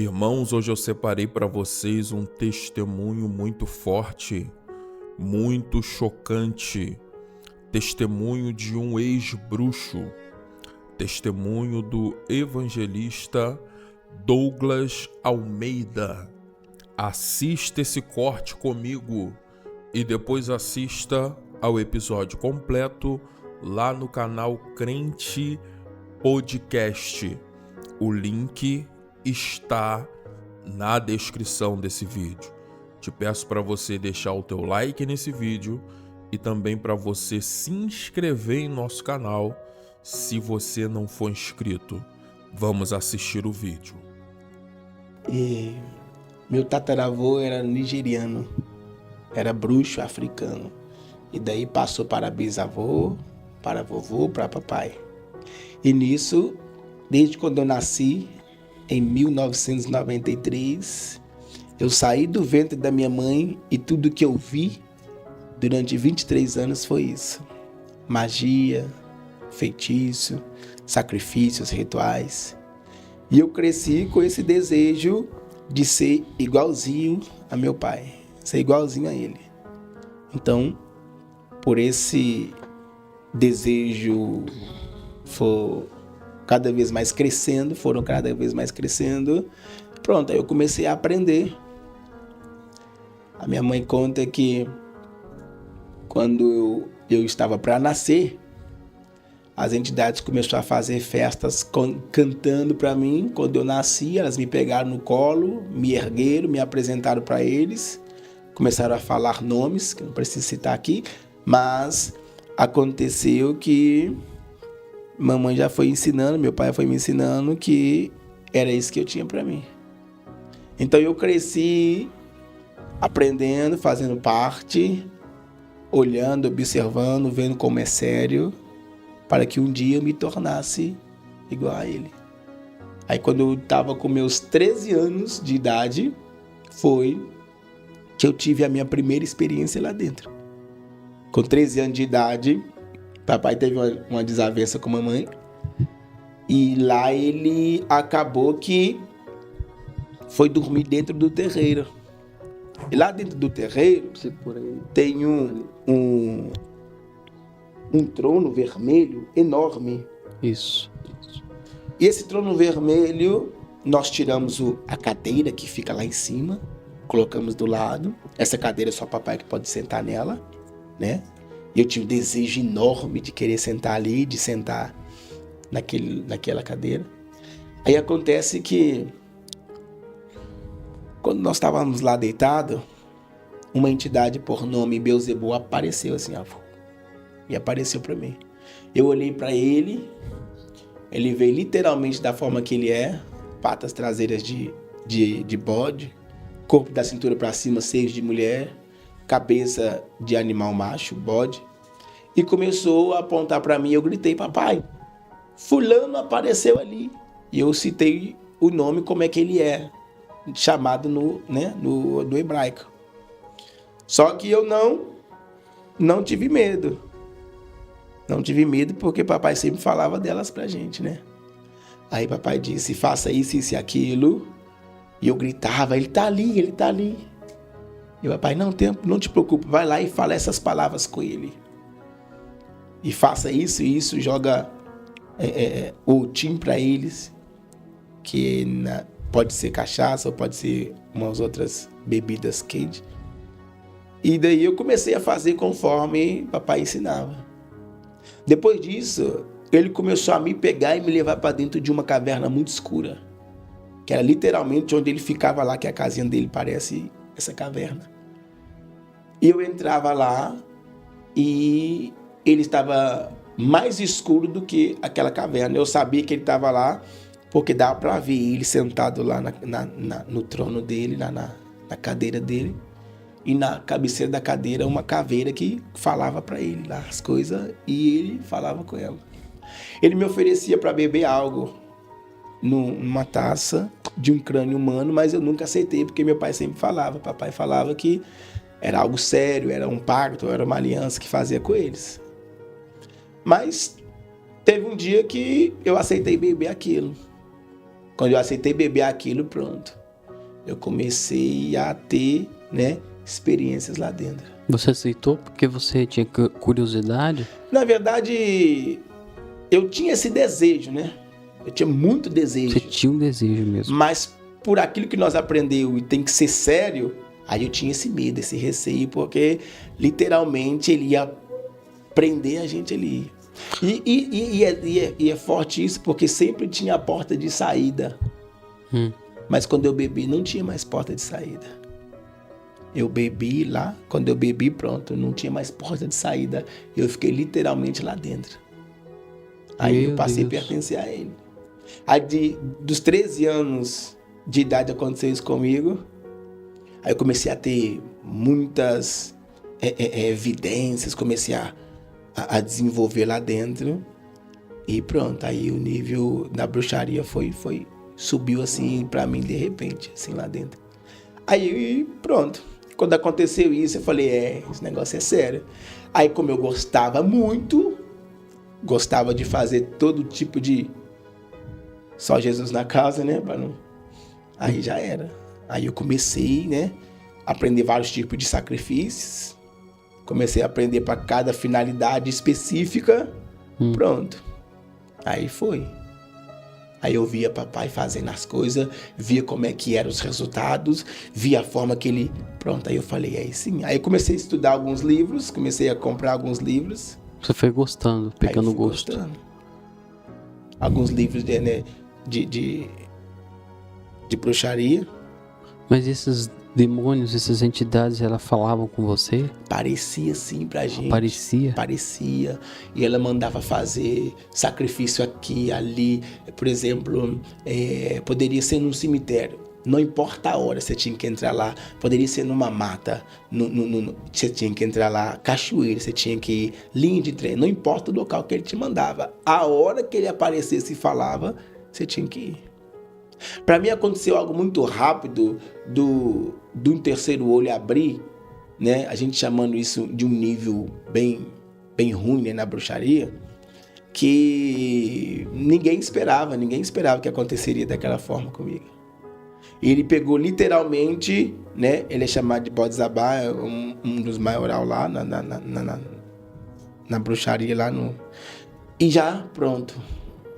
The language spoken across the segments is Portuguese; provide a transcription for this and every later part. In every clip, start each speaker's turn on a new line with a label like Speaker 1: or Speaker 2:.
Speaker 1: Irmãos, hoje eu separei para vocês um testemunho muito forte, muito chocante, testemunho de um ex-bruxo, testemunho do evangelista Douglas Almeida. Assista esse corte comigo e depois assista ao episódio completo lá no canal Crente Podcast. O link está na descrição desse vídeo. Te peço para você deixar o teu like nesse vídeo e também para você se inscrever em nosso canal se você não for inscrito. Vamos assistir o vídeo.
Speaker 2: Meu tataravô era nigeriano, era bruxo africano. E daí passou para bisavô, para vovô, para papai. E nisso, desde quando eu nasci, em 1993, eu saí do ventre da minha mãe e tudo que eu vi durante 23 anos foi isso. Magia, feitiço, sacrifícios, rituais. E eu cresci com esse desejo de ser igualzinho a meu pai, ser igualzinho a ele. Então, por esse desejo foram cada vez mais crescendo, pronto, aí eu comecei a aprender. A minha mãe conta que quando eu estava para nascer, as entidades começaram a fazer festas cantando para mim. Quando eu nasci, elas me pegaram no colo, me ergueram, me apresentaram para eles, começaram a falar nomes, que eu não preciso citar aqui, mas aconteceu que mamãe já foi ensinando, meu pai foi me ensinando que era isso que eu tinha para mim. Então eu cresci aprendendo, fazendo parte, olhando, observando, vendo como é sério, para que um dia eu me tornasse igual a ele. Aí quando eu estava com meus 13 anos de idade, foi que eu tive a minha primeira experiência lá dentro. Com 13 anos de idade, papai teve uma desavença com a mamãe e lá ele acabou que foi dormir dentro do terreiro. E lá dentro do terreiro tem um trono vermelho enorme.
Speaker 3: Isso.
Speaker 2: E esse trono vermelho, nós tiramos a cadeira que fica lá em cima, colocamos do lado. Essa cadeira é só papai que pode sentar nela, né? E eu tive um desejo enorme de querer sentar ali, de sentar naquela cadeira. Aí acontece que, quando nós estávamos lá deitados, uma entidade por nome Beuzebu apareceu assim, ó, e apareceu para mim. Eu olhei para ele, ele veio literalmente da forma que ele é, patas traseiras de bode, corpo da cintura para cima, seios de mulher, cabeça de animal macho, bode, e começou a apontar para mim. Eu gritei: papai, fulano apareceu ali. E eu citei o nome como é que ele é, chamado no hebraico. Só que eu não tive medo. Não tive medo porque papai sempre falava delas pra gente, né? Aí papai disse: faça isso, isso e aquilo. E eu gritava: ele tá ali, ele tá ali. E o papai: não te preocupe, vai lá e fala essas palavras com ele. E faça isso e isso, joga o tim para eles, que pode ser cachaça ou pode ser umas outras bebidas quentes. E daí eu comecei a fazer conforme papai ensinava. Depois disso, ele começou a me pegar e me levar para dentro de uma caverna muito escura, que era literalmente onde ele ficava lá, que a casinha dele parece essa caverna. E eu entrava lá e ele estava mais escuro do que aquela caverna. Eu sabia que ele estava lá porque dava para ver ele sentado lá no trono dele, na cadeira dele. E na cabeceira da cadeira uma caveira que falava para ele lá as coisas e ele falava com ela. Ele me oferecia para beber algo numa taça de um crânio humano, mas eu nunca aceitei porque meu pai sempre falava. Papai falava que era algo sério, era um pacto, era uma aliança que fazia com eles. Mas teve um dia que eu aceitei beber aquilo. Quando eu aceitei beber aquilo, pronto. Eu comecei a ter, né, experiências lá dentro.
Speaker 3: Você aceitou porque você tinha curiosidade?
Speaker 2: Na verdade, eu tinha esse desejo, né? Eu tinha muito desejo.
Speaker 3: Você tinha um desejo mesmo.
Speaker 2: Mas por aquilo que nós aprendemos e tem que ser sério, aí eu tinha esse medo, esse receio, porque literalmente ele ia prender a gente ali. E é forte isso, porque sempre tinha a porta de saída. Mas quando eu bebi, não tinha mais porta de saída. Eu bebi lá, quando eu bebi, pronto, não tinha mais porta de saída. Eu fiquei literalmente lá dentro. Aí eu passei a pertencer a ele. Aí dos 13 anos de idade aconteceu isso comigo. Aí eu comecei a ter muitas evidências, comecei a desenvolver lá dentro. E pronto, aí o nível da bruxaria subiu assim pra mim de repente, assim lá dentro. Aí pronto, quando aconteceu isso eu falei, esse negócio é sério. Aí como eu gostava muito, gostava de fazer todo tipo de... Só Jesus na casa, né? Aí já era. Aí eu comecei, né? A aprender vários tipos de sacrifícios. Comecei a aprender para cada finalidade específica. Pronto. Aí foi. Aí eu via papai fazendo as coisas, via como é que eram os resultados, via a forma que ele... Pronto, aí eu falei, aí sim. Aí eu comecei a estudar alguns livros, comecei a comprar alguns livros.
Speaker 3: Você foi gostando, pegando gosto.
Speaker 2: Gostando. Alguns livros de bruxaria.
Speaker 3: Mas esses demônios, essas entidades, elas falavam com você?
Speaker 2: Parecia sim pra gente.
Speaker 3: Parecia?
Speaker 2: E ela mandava fazer sacrifício aqui, ali. Por exemplo, poderia ser num cemitério. Não importa a hora, você tinha que entrar lá. Poderia ser numa mata, você tinha que entrar lá. Cachoeira, você tinha que ir. Linha de trem, não importa o local que ele te mandava. A hora que ele aparecesse e falava, você tinha que ir. Para mim aconteceu algo muito rápido do terceiro olho abrir, né? A gente chamando isso de um nível bem ruim, né, na bruxaria, que ninguém esperava que aconteceria daquela forma comigo. E ele pegou literalmente, né? Ele é chamado de Bodzabá, um dos maioral lá na bruxaria lá no... E já pronto.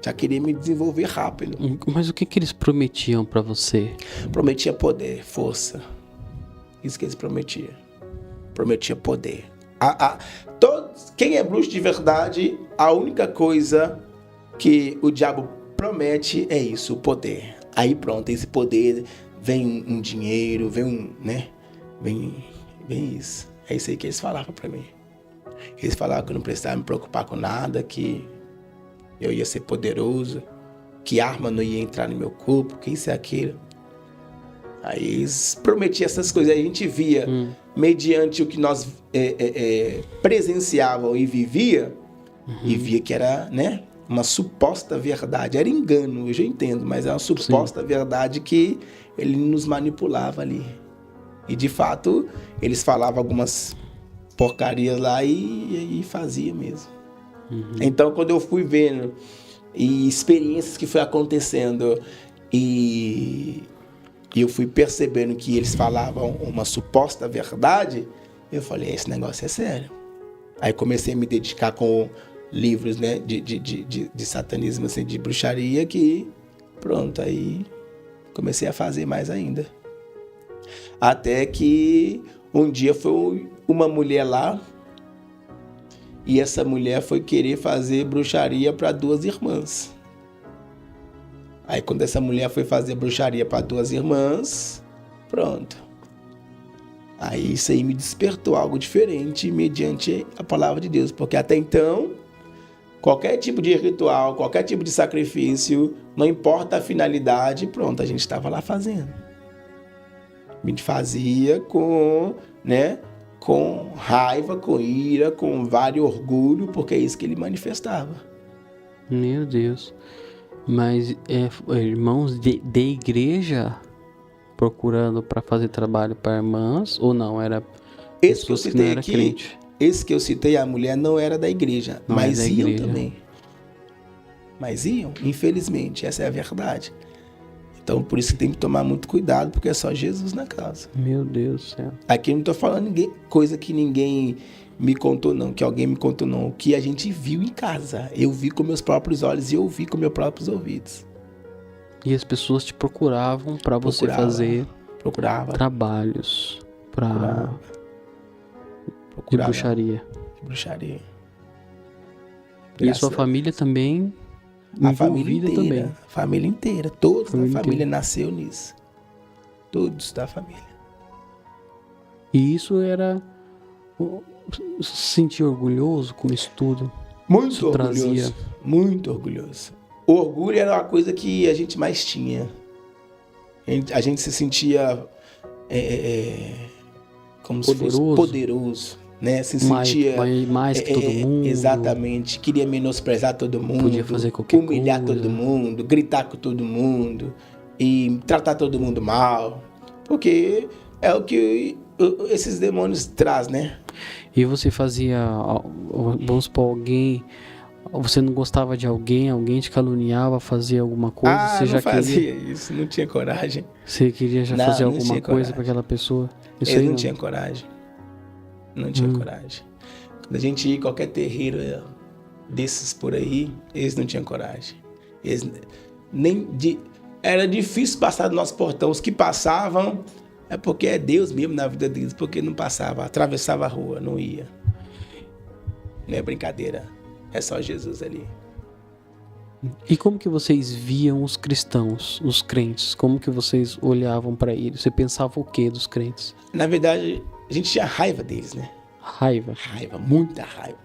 Speaker 2: Já queria me desenvolver rápido.
Speaker 3: Mas o que eles prometiam pra você?
Speaker 2: Prometia poder, força. Isso que eles prometiam. Prometia poder. Quem é bruxo de verdade, a única coisa que o diabo promete é isso, o poder. Aí pronto, esse poder vem um dinheiro, né? Vem isso. É isso aí que eles falavam pra mim. Eles falavam que eu não precisava me preocupar com nada, que eu ia ser poderoso, que arma não ia entrar no meu corpo, que isso e aquilo. Aí eles prometiam essas coisas. Aí a gente via, mediante o que nós presenciávamos e vivia, e via que era, né, uma suposta verdade. Era engano, eu já entendo, mas era uma suposta verdade que ele nos manipulava ali. E de fato, eles falavam algumas porcarias lá e fazia mesmo. Então, quando eu fui vendo e experiências que foi acontecendo e eu fui percebendo que eles falavam uma suposta verdade, eu falei, esse negócio é sério. Aí comecei a me dedicar com livros, né, de satanismo, assim, de bruxaria, que pronto, aí comecei a fazer mais ainda. Até que um dia foi uma mulher lá, e essa mulher foi querer fazer bruxaria para 2 irmãs. Aí quando essa mulher foi fazer bruxaria para 2 irmãs, pronto. Aí isso aí me despertou algo diferente mediante a palavra de Deus. Porque até então, qualquer tipo de ritual, qualquer tipo de sacrifício, não importa a finalidade, pronto, a gente estava lá fazendo. A gente fazia com, né, com raiva, com ira, com vário orgulho, porque é isso que ele manifestava.
Speaker 3: Meu Deus. Mas irmãos de igreja procurando para fazer trabalho para irmãs ou não? Era
Speaker 2: esse que eu citei aqui, crente. Esse que eu citei, a mulher não era da igreja, não mas iam igreja. Também. Mas iam, infelizmente, essa é a verdade. Então, por isso que tem que tomar muito cuidado, porque é só Jesus na casa.
Speaker 3: Meu Deus do céu.
Speaker 2: Aqui eu não tô falando coisa que ninguém me contou, não, que alguém me contou, não. O que a gente viu em casa. Eu vi com meus próprios olhos e eu vi com meus próprios ouvidos.
Speaker 3: E as pessoas te procuravam para você fazer trabalhos de bruxaria.
Speaker 2: De bruxaria.
Speaker 3: E a sua família também?
Speaker 2: A família inteira. Também. A família inteira. Todos da família nasceu nisso. Todos da família.
Speaker 3: E isso era... Se sentir orgulhoso com isso tudo?
Speaker 2: Muito orgulhoso. Trazia... Muito orgulhoso. O orgulho era uma coisa que a gente mais tinha. A gente se sentia como
Speaker 3: poderoso.
Speaker 2: Se fosse poderoso, né? Se sentia
Speaker 3: mais que todo mundo.
Speaker 2: Exatamente. Queria menosprezar todo mundo.
Speaker 3: Podia fazer qualquer
Speaker 2: humilhar
Speaker 3: coisa.
Speaker 2: Todo mundo, gritar com todo mundo e tratar todo mundo mal. Porque é o que esses demônios trazem, né?
Speaker 3: E você fazia, vamos supor, alguém... Você não gostava de alguém te caluniava, fazia alguma coisa? Você já
Speaker 2: fazia isso, não tinha coragem.
Speaker 3: Você queria já fazer alguma coisa para aquela pessoa?
Speaker 2: Isso aí não tinha coragem. Não tinha coragem. Quando a gente ia em qualquer terreiro desses por aí, eles não tinham coragem. Era difícil passar do nosso portão. Os que passavam é porque é Deus mesmo na vida deles, porque não passava, atravessava a rua, não ia. Não é brincadeira. É só Jesus ali.
Speaker 3: E como que vocês viam os cristãos, os crentes? Como que vocês olhavam para eles? Você pensava o que dos crentes?
Speaker 2: Na verdade, a gente tinha raiva deles, né?
Speaker 3: Raiva?
Speaker 2: Raiva, muita raiva.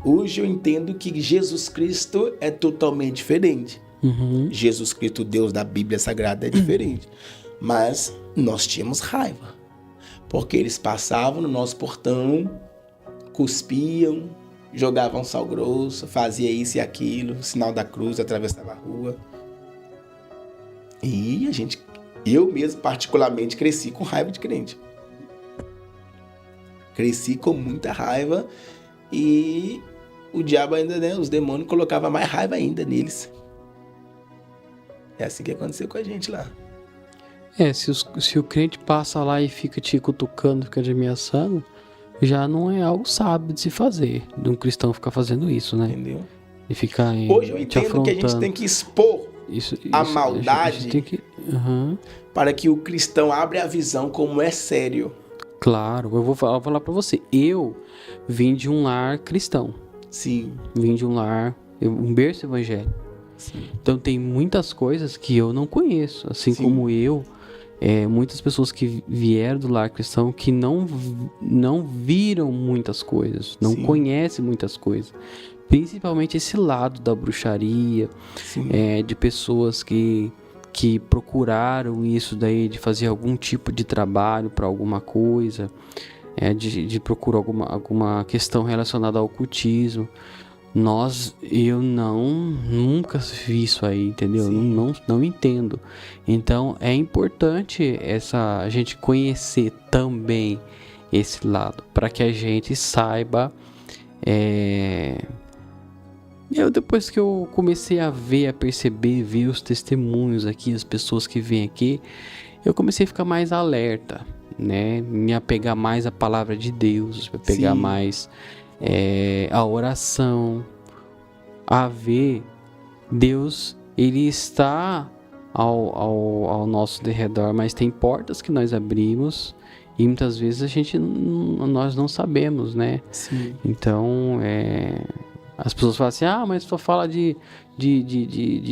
Speaker 2: Hoje eu entendo que Jesus Cristo é totalmente diferente. Jesus Cristo, Deus da Bíblia Sagrada, é diferente. Mas nós tínhamos raiva. Porque eles passavam no nosso portão, cuspiam, jogavam sal grosso, fazia isso e aquilo, sinal da cruz, atravessava a rua. E eu mesmo particularmente cresci com raiva de crente. Cresci com muita raiva e o diabo ainda, né, os demônios colocavam mais raiva ainda neles. É assim que aconteceu com a gente lá.
Speaker 3: Se o crente passa lá e fica te cutucando, fica te ameaçando, já não é algo sábio de se fazer, de um cristão ficar fazendo isso, né?
Speaker 2: Entendeu?
Speaker 3: E ficar
Speaker 2: hoje eu entendo que a gente tem que expor a maldade para que o cristão abra a visão como é sério.
Speaker 3: Claro, eu vou falar para você. Eu vim de um lar cristão.
Speaker 2: Sim.
Speaker 3: Vim de um lar, um berço evangélico.
Speaker 2: Sim.
Speaker 3: Então tem muitas coisas que eu não conheço, assim como eu. Muitas pessoas que vieram do lar cristão que não viram muitas coisas, não conhecem muitas coisas. Principalmente esse lado da bruxaria, de pessoas que procuraram isso daí, de fazer algum tipo de trabalho para alguma coisa, de procurar alguma questão relacionada ao ocultismo. Eu nunca vi isso aí, entendeu? Não entendo. Então é importante a gente conhecer também esse lado, para que a gente saiba. Depois que eu comecei a perceber, ver os testemunhos aqui, as pessoas que vêm aqui, eu comecei a ficar mais alerta, né? Me apegar mais à palavra de Deus, pegar mais a oração, a ver Deus, ele está ao nosso derredor, mas tem portas que nós abrimos e muitas vezes nós não sabemos, né?
Speaker 2: Sim.
Speaker 3: Então, as pessoas falam assim, mas só fala de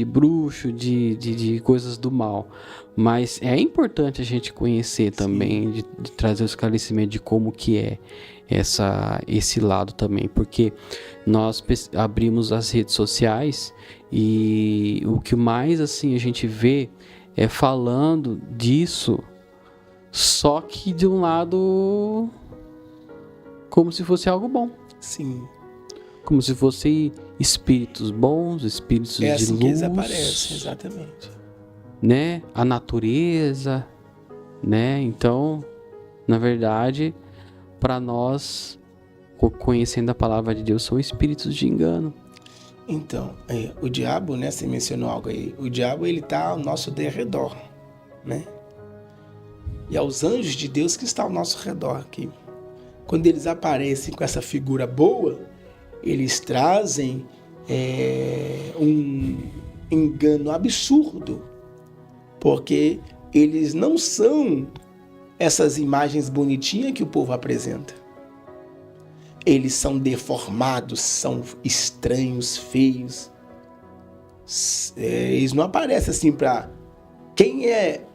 Speaker 3: bruxo, de coisas do mal. Mas é importante a gente conhecer também, de trazer o esclarecimento de como que é esse lado também. Porque nós abrimos as redes sociais e o que mais assim a gente vê é falando disso, só que de um lado como se fosse algo bom.
Speaker 2: Sim.
Speaker 3: Como se fossem espíritos bons, espíritos de
Speaker 2: assim
Speaker 3: luz.
Speaker 2: Que eles aparecem, exatamente.
Speaker 3: Né? A natureza, né? Então, na verdade, para nós, conhecendo a palavra de Deus, são espíritos de engano.
Speaker 2: Então, o diabo, né? Você mencionou algo aí. O diabo, ele tá ao nosso derredor, né? E é os anjos de Deus que estão ao nosso redor aqui. Quando eles aparecem com essa figura boa, eles trazem um engano absurdo, porque eles não são essas imagens bonitinhas que o povo apresenta. Eles são deformados, são estranhos, feios. Eles não aparecem assim para quem é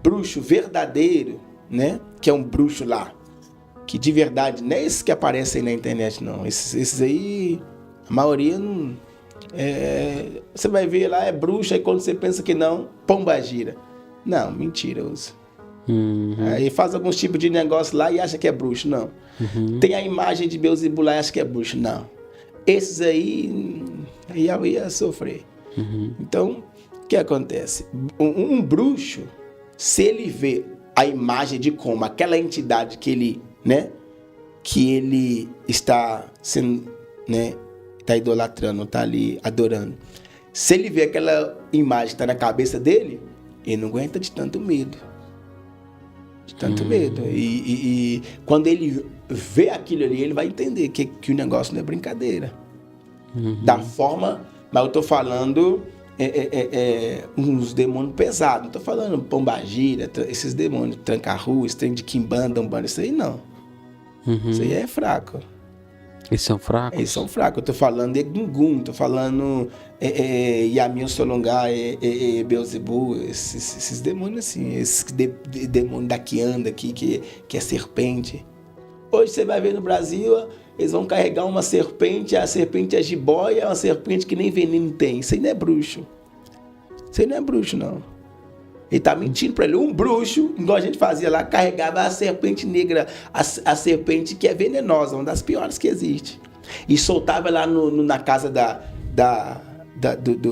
Speaker 2: bruxo verdadeiro, né? Que é um bruxo lá, que de verdade não é esse que aparece aí na internet, não. Esses aí, a maioria não. Você vai ver lá, é bruxo, aí quando você pensa que não, pombagira. Não, mentiroso. Aí faz alguns tipos de negócio lá e acha que é bruxo, não. Tem a imagem de Beelzebub lá e acha que é bruxo, não. Esses aí ia sofrer. Então, o que acontece? Um bruxo, se ele vê a imagem de como aquela entidade que ele, né, que ele está sendo, né, está idolatrando, está ali adorando, se ele vê aquela imagem que está na cabeça dele, ele não aguenta de tanto medo. De tanto medo. E quando ele vê aquilo ali, ele vai entender que o negócio não é brincadeira. Da forma, mas eu estou falando uns demônios pesados. Não estou falando pombagira, esses demônios, tranca-rua, esse trem de quimbanda, umbanda, isso aí não. Isso aí é fraco.
Speaker 3: Eles são fracos? Eles
Speaker 2: são fracos. Eu tô falando de Gungun, tô falando Yamin Solongá, Beelzebub, esses demônios assim, esses demônios da Kianda aqui, que é serpente. Hoje você vai ver no Brasil, eles vão carregar uma serpente, a serpente é jiboia, é uma serpente que nem veneno tem. Isso aí não é bruxo. Isso aí não é bruxo, não. Ele tá mentindo para ele. Um bruxo, igual a gente fazia lá, carregava a serpente negra, a serpente que é venenosa, uma das piores que existe. E soltava lá na casa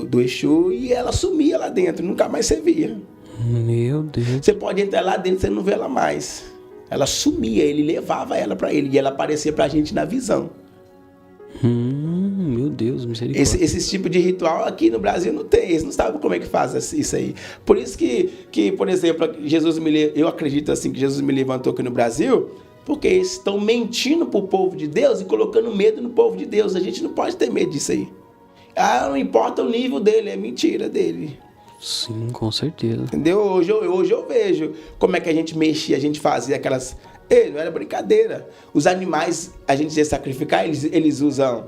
Speaker 2: do Exu e ela sumia lá dentro, nunca mais você via.
Speaker 3: Meu Deus.
Speaker 2: Você pode entrar lá dentro e você não vê ela mais. Ela sumia, ele levava ela para ele e ela aparecia pra gente na visão.
Speaker 3: Meu Deus, misericórdia.
Speaker 2: Esse tipo de ritual aqui no Brasil não tem, eles não sabem como é que faz isso aí. Por isso que por exemplo, eu acredito assim que Jesus me levantou aqui no Brasil, porque eles estão mentindo pro povo de Deus e colocando medo no povo de Deus. A gente não pode ter medo disso aí. Não importa o nível dele, é mentira dele.
Speaker 3: Sim, com certeza.
Speaker 2: Entendeu? Hoje eu vejo como é que a gente mexia, a gente fazia aquelas... não era brincadeira. Os animais, a gente ia sacrificar, eles usam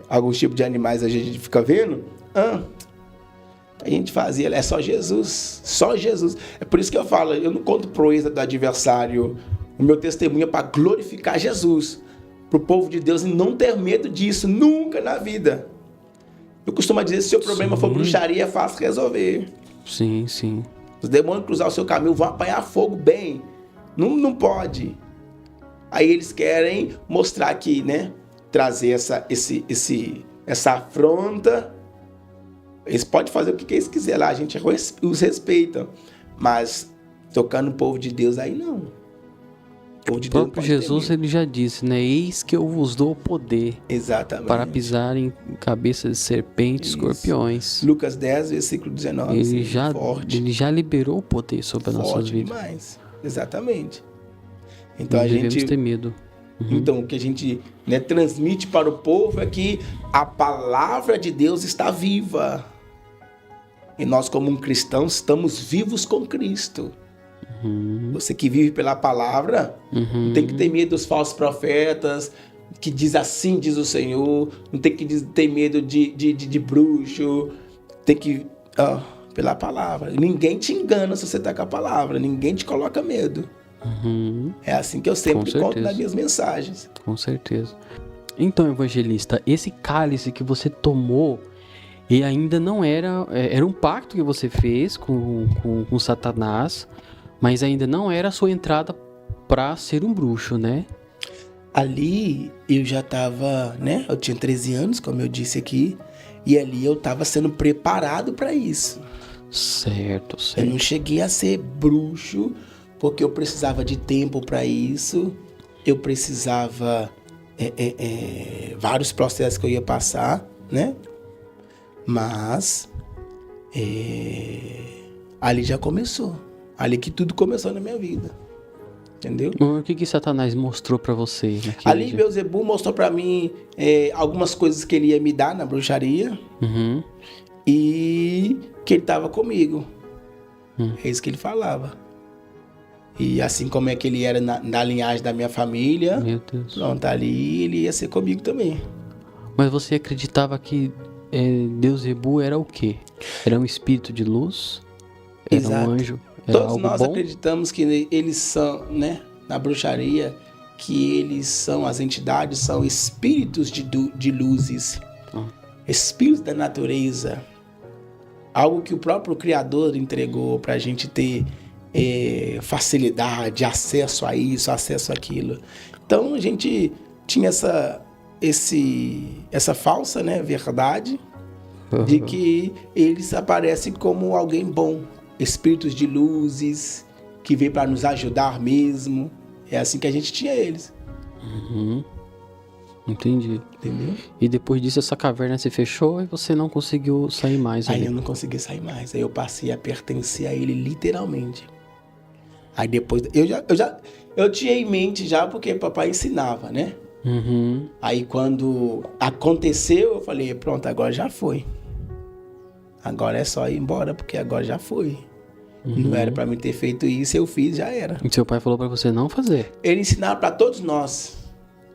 Speaker 2: alguns tipos de animais, a gente fica vendo. A gente fazia, é só Jesus. Só Jesus. É por isso que eu falo, eu não conto proeza do adversário. O meu testemunho é para glorificar Jesus. Para o povo de Deus e não ter medo disso, nunca na vida. Eu costumo dizer, se o seu problema for bruxaria, é fácil resolver.
Speaker 3: Sim, sim.
Speaker 2: Os demônios que cruzar o seu caminho vão apanhar fogo bem. Não pode. Aí eles querem mostrar aqui, né? Trazer essa afronta. Eles podem fazer o que eles quiserem lá, a gente os respeita. Mas tocando no povo de Deus, aí não. O povo de Deus
Speaker 3: próprio Jesus, ele já disse, né? Eis que eu vos dou poder.
Speaker 2: Exatamente.
Speaker 3: Para pisar em cabeças de serpentes e escorpiões.
Speaker 2: Lucas 10, versículo 19.
Speaker 3: Ele já liberou o poder sobre as nossas vidas.
Speaker 2: Demais. Exatamente. Então
Speaker 3: não devemos ter medo.
Speaker 2: Então o que a gente, né, transmite para o povo é que a palavra de Deus está viva. E nós, como um cristão, estamos vivos com Cristo. Você que vive pela palavra, não tem que ter medo dos falsos profetas, que diz assim, diz o Senhor. Não tem que ter medo de bruxo. Tem que... pela palavra. Ninguém te engana se você está com a palavra. Ninguém te coloca medo. É assim que eu sempre conto nas minhas mensagens.
Speaker 3: Com certeza. Então, evangelista, esse cálice que você tomou, e ainda não era um pacto que você fez com Satanás, mas ainda não era a sua entrada para ser um bruxo, né?
Speaker 2: Ali eu já estava, né? Eu tinha 13 anos, como eu disse aqui, e ali eu estava sendo preparado para isso.
Speaker 3: Certo.
Speaker 2: Eu não cheguei a ser bruxo porque eu precisava de tempo para isso. Eu precisava vários processos que eu ia passar, né? Mas ali já começou. Ali que tudo começou na minha vida. Entendeu?
Speaker 3: O que Satanás mostrou pra você?
Speaker 2: Ali Beelzebub mostrou pra mim algumas coisas que ele ia me dar na bruxaria.
Speaker 3: Uhum.
Speaker 2: E que ele estava comigo. É isso que ele falava. E assim como é que ele era na linhagem da minha família,
Speaker 3: Meu Deus.
Speaker 2: pronto, ali ele ia ser comigo também.
Speaker 3: Mas você acreditava que Beelzebub era o quê? Era um espírito de luz? Era
Speaker 2: Exato.
Speaker 3: um anjo? Era
Speaker 2: Todos
Speaker 3: algo
Speaker 2: nós
Speaker 3: bom?
Speaker 2: acreditamos que eles são, né, na bruxaria, que eles são, as entidades são espíritos de luzes, espíritos da natureza, algo que o próprio Criador entregou para a gente ter facilidade, acesso a isso, acesso àquilo. Então a gente tinha essa falsa, né, verdade de que eles aparecem como alguém bom. Espíritos de luzes, que vêm para nos ajudar mesmo. É assim que a gente tinha eles.
Speaker 3: Uhum. Entendi.
Speaker 2: Entendeu?
Speaker 3: E depois disso essa caverna se fechou e você não conseguiu sair mais
Speaker 2: Aí
Speaker 3: ali.
Speaker 2: eu não consegui sair mais. Aí eu passei a pertencer a ele literalmente. Aí depois... Eu tinha em mente já porque papai ensinava, né?
Speaker 3: Uhum.
Speaker 2: Aí quando aconteceu, eu falei, pronto, agora já foi. Agora é só ir embora, porque agora já foi. Não era pra mim ter feito isso, eu fiz, já era.
Speaker 3: E seu pai falou pra você não fazer.
Speaker 2: Ele ensinava pra todos nós,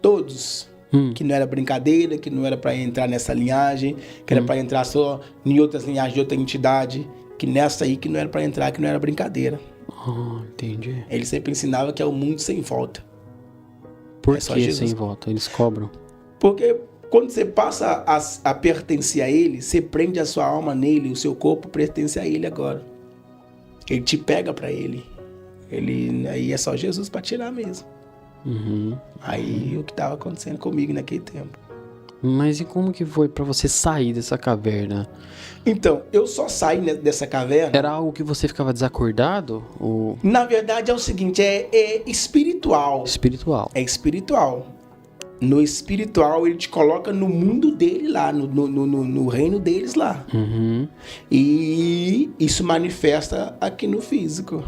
Speaker 2: todos, que não era brincadeira, que não era pra entrar nessa linhagem, que era pra entrar só em outras linhagens de outra entidade, que nessa aí que não era pra entrar, que não era brincadeira.
Speaker 3: Entendi.
Speaker 2: Ele sempre ensinava que é o mundo sem volta.
Speaker 3: Por
Speaker 2: É só
Speaker 3: que
Speaker 2: Jesus.
Speaker 3: sem volta? Eles cobram?
Speaker 2: Porque quando você passa a pertencer a ele, você prende a sua alma nele, o seu corpo pertence a ele agora. Ele te pega pra ele. Aí é só Jesus pra tirar mesmo.
Speaker 3: Uhum.
Speaker 2: Aí o que estava acontecendo comigo naquele tempo.
Speaker 3: Mas e como que foi pra você sair dessa caverna?
Speaker 2: Então, eu só saí dessa caverna.
Speaker 3: Era algo que você ficava desacordado? Ou
Speaker 2: Na verdade é o seguinte, é espiritual.
Speaker 3: espiritual?
Speaker 2: É espiritual. No espiritual ele te coloca no mundo dele lá, no reino deles lá.
Speaker 3: Uhum.
Speaker 2: E isso manifesta aqui no físico.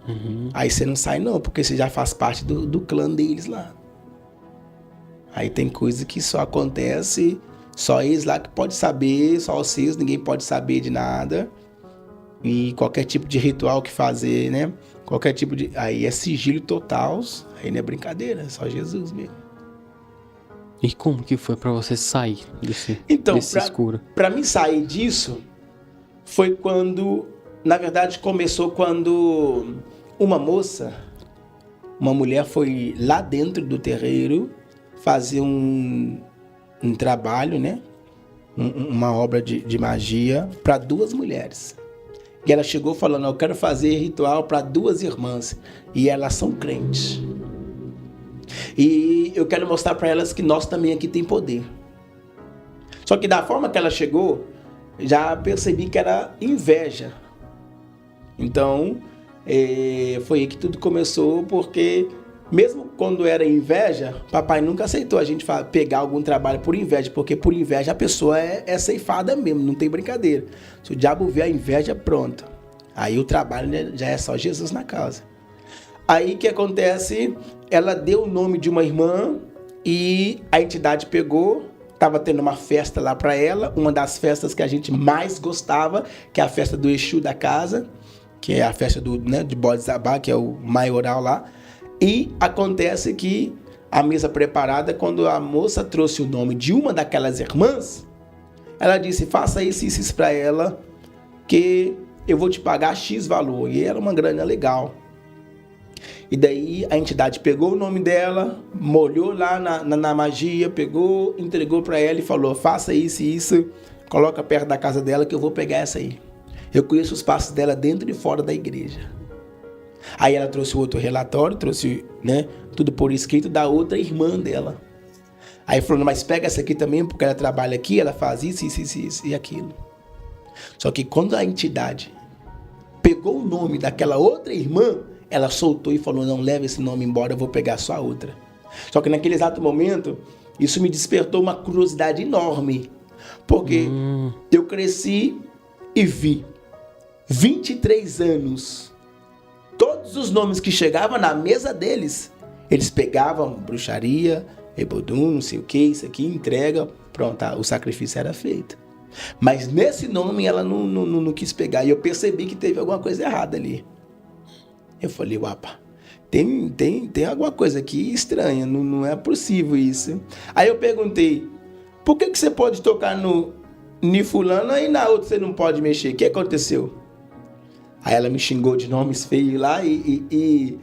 Speaker 3: Uhum.
Speaker 2: Aí você não sai não, porque você já faz parte do clã deles lá. Aí tem coisa que só acontece, só eles lá que podem saber, só vocês, ninguém pode saber de nada. E qualquer tipo de ritual que fazer, né? Qualquer tipo de... Aí é sigilo total, aí não é brincadeira, é só Jesus mesmo.
Speaker 3: E como que foi pra você sair desse escuro?
Speaker 2: Pra mim sair disso, foi quando... Na verdade, começou quando uma mulher foi lá dentro do terreiro fazer um trabalho, né? Uma obra de magia para 2 mulheres. E ela chegou falando, eu quero fazer ritual para 2 irmãs. E elas são crentes. E eu quero mostrar para elas que nós também aqui tem poder. Só que da forma que ela chegou, já percebi que era inveja. Então, foi aí que tudo começou, porque mesmo quando era inveja, papai nunca aceitou a gente pegar algum trabalho por inveja, porque por inveja a pessoa é ceifada mesmo, não tem brincadeira. Se o diabo vê a inveja, pronto. Aí o trabalho, né, já é só Jesus na causa. Aí o que acontece? Ela deu o nome de uma irmã e a entidade pegou, estava tendo uma festa lá para ela, uma das festas que a gente mais gostava, que é a festa do Exu da casa, que é a festa de Bode Zabá, que é o maioral lá. E acontece que a mesa preparada, quando a moça trouxe o nome de uma daquelas irmãs, ela disse, faça isso para ela, que eu vou te pagar X valor. E era uma grana legal. E daí a entidade pegou o nome dela, molhou lá na magia, pegou, entregou para ela e falou, faça isso e isso, coloca perto da casa dela que eu vou pegar essa aí. Eu conheço os passos dela dentro e fora da igreja. Aí ela trouxe outro relatório, trouxe, né, tudo por escrito da outra irmã dela. Aí falou, mas pega essa aqui também, porque ela trabalha aqui, ela faz isso e aquilo. Só que quando a entidade pegou o nome daquela outra irmã, ela soltou e falou, não, leva esse nome embora, eu vou pegar só a outra. Só que naquele exato momento, isso me despertou uma curiosidade enorme. Porque eu cresci e vi 23 anos. Todos os nomes que chegavam na mesa deles, eles pegavam bruxaria, ebodum, não sei o que, isso aqui, entrega, pronto, o sacrifício era feito. Mas nesse nome ela não quis pegar. E eu percebi que teve alguma coisa errada ali. Eu falei, uapa, tem alguma coisa aqui estranha, não é possível isso. Aí eu perguntei, por que você pode tocar no fulano e na outra você não pode mexer? O que aconteceu? Aí ela me xingou de nomes feios lá e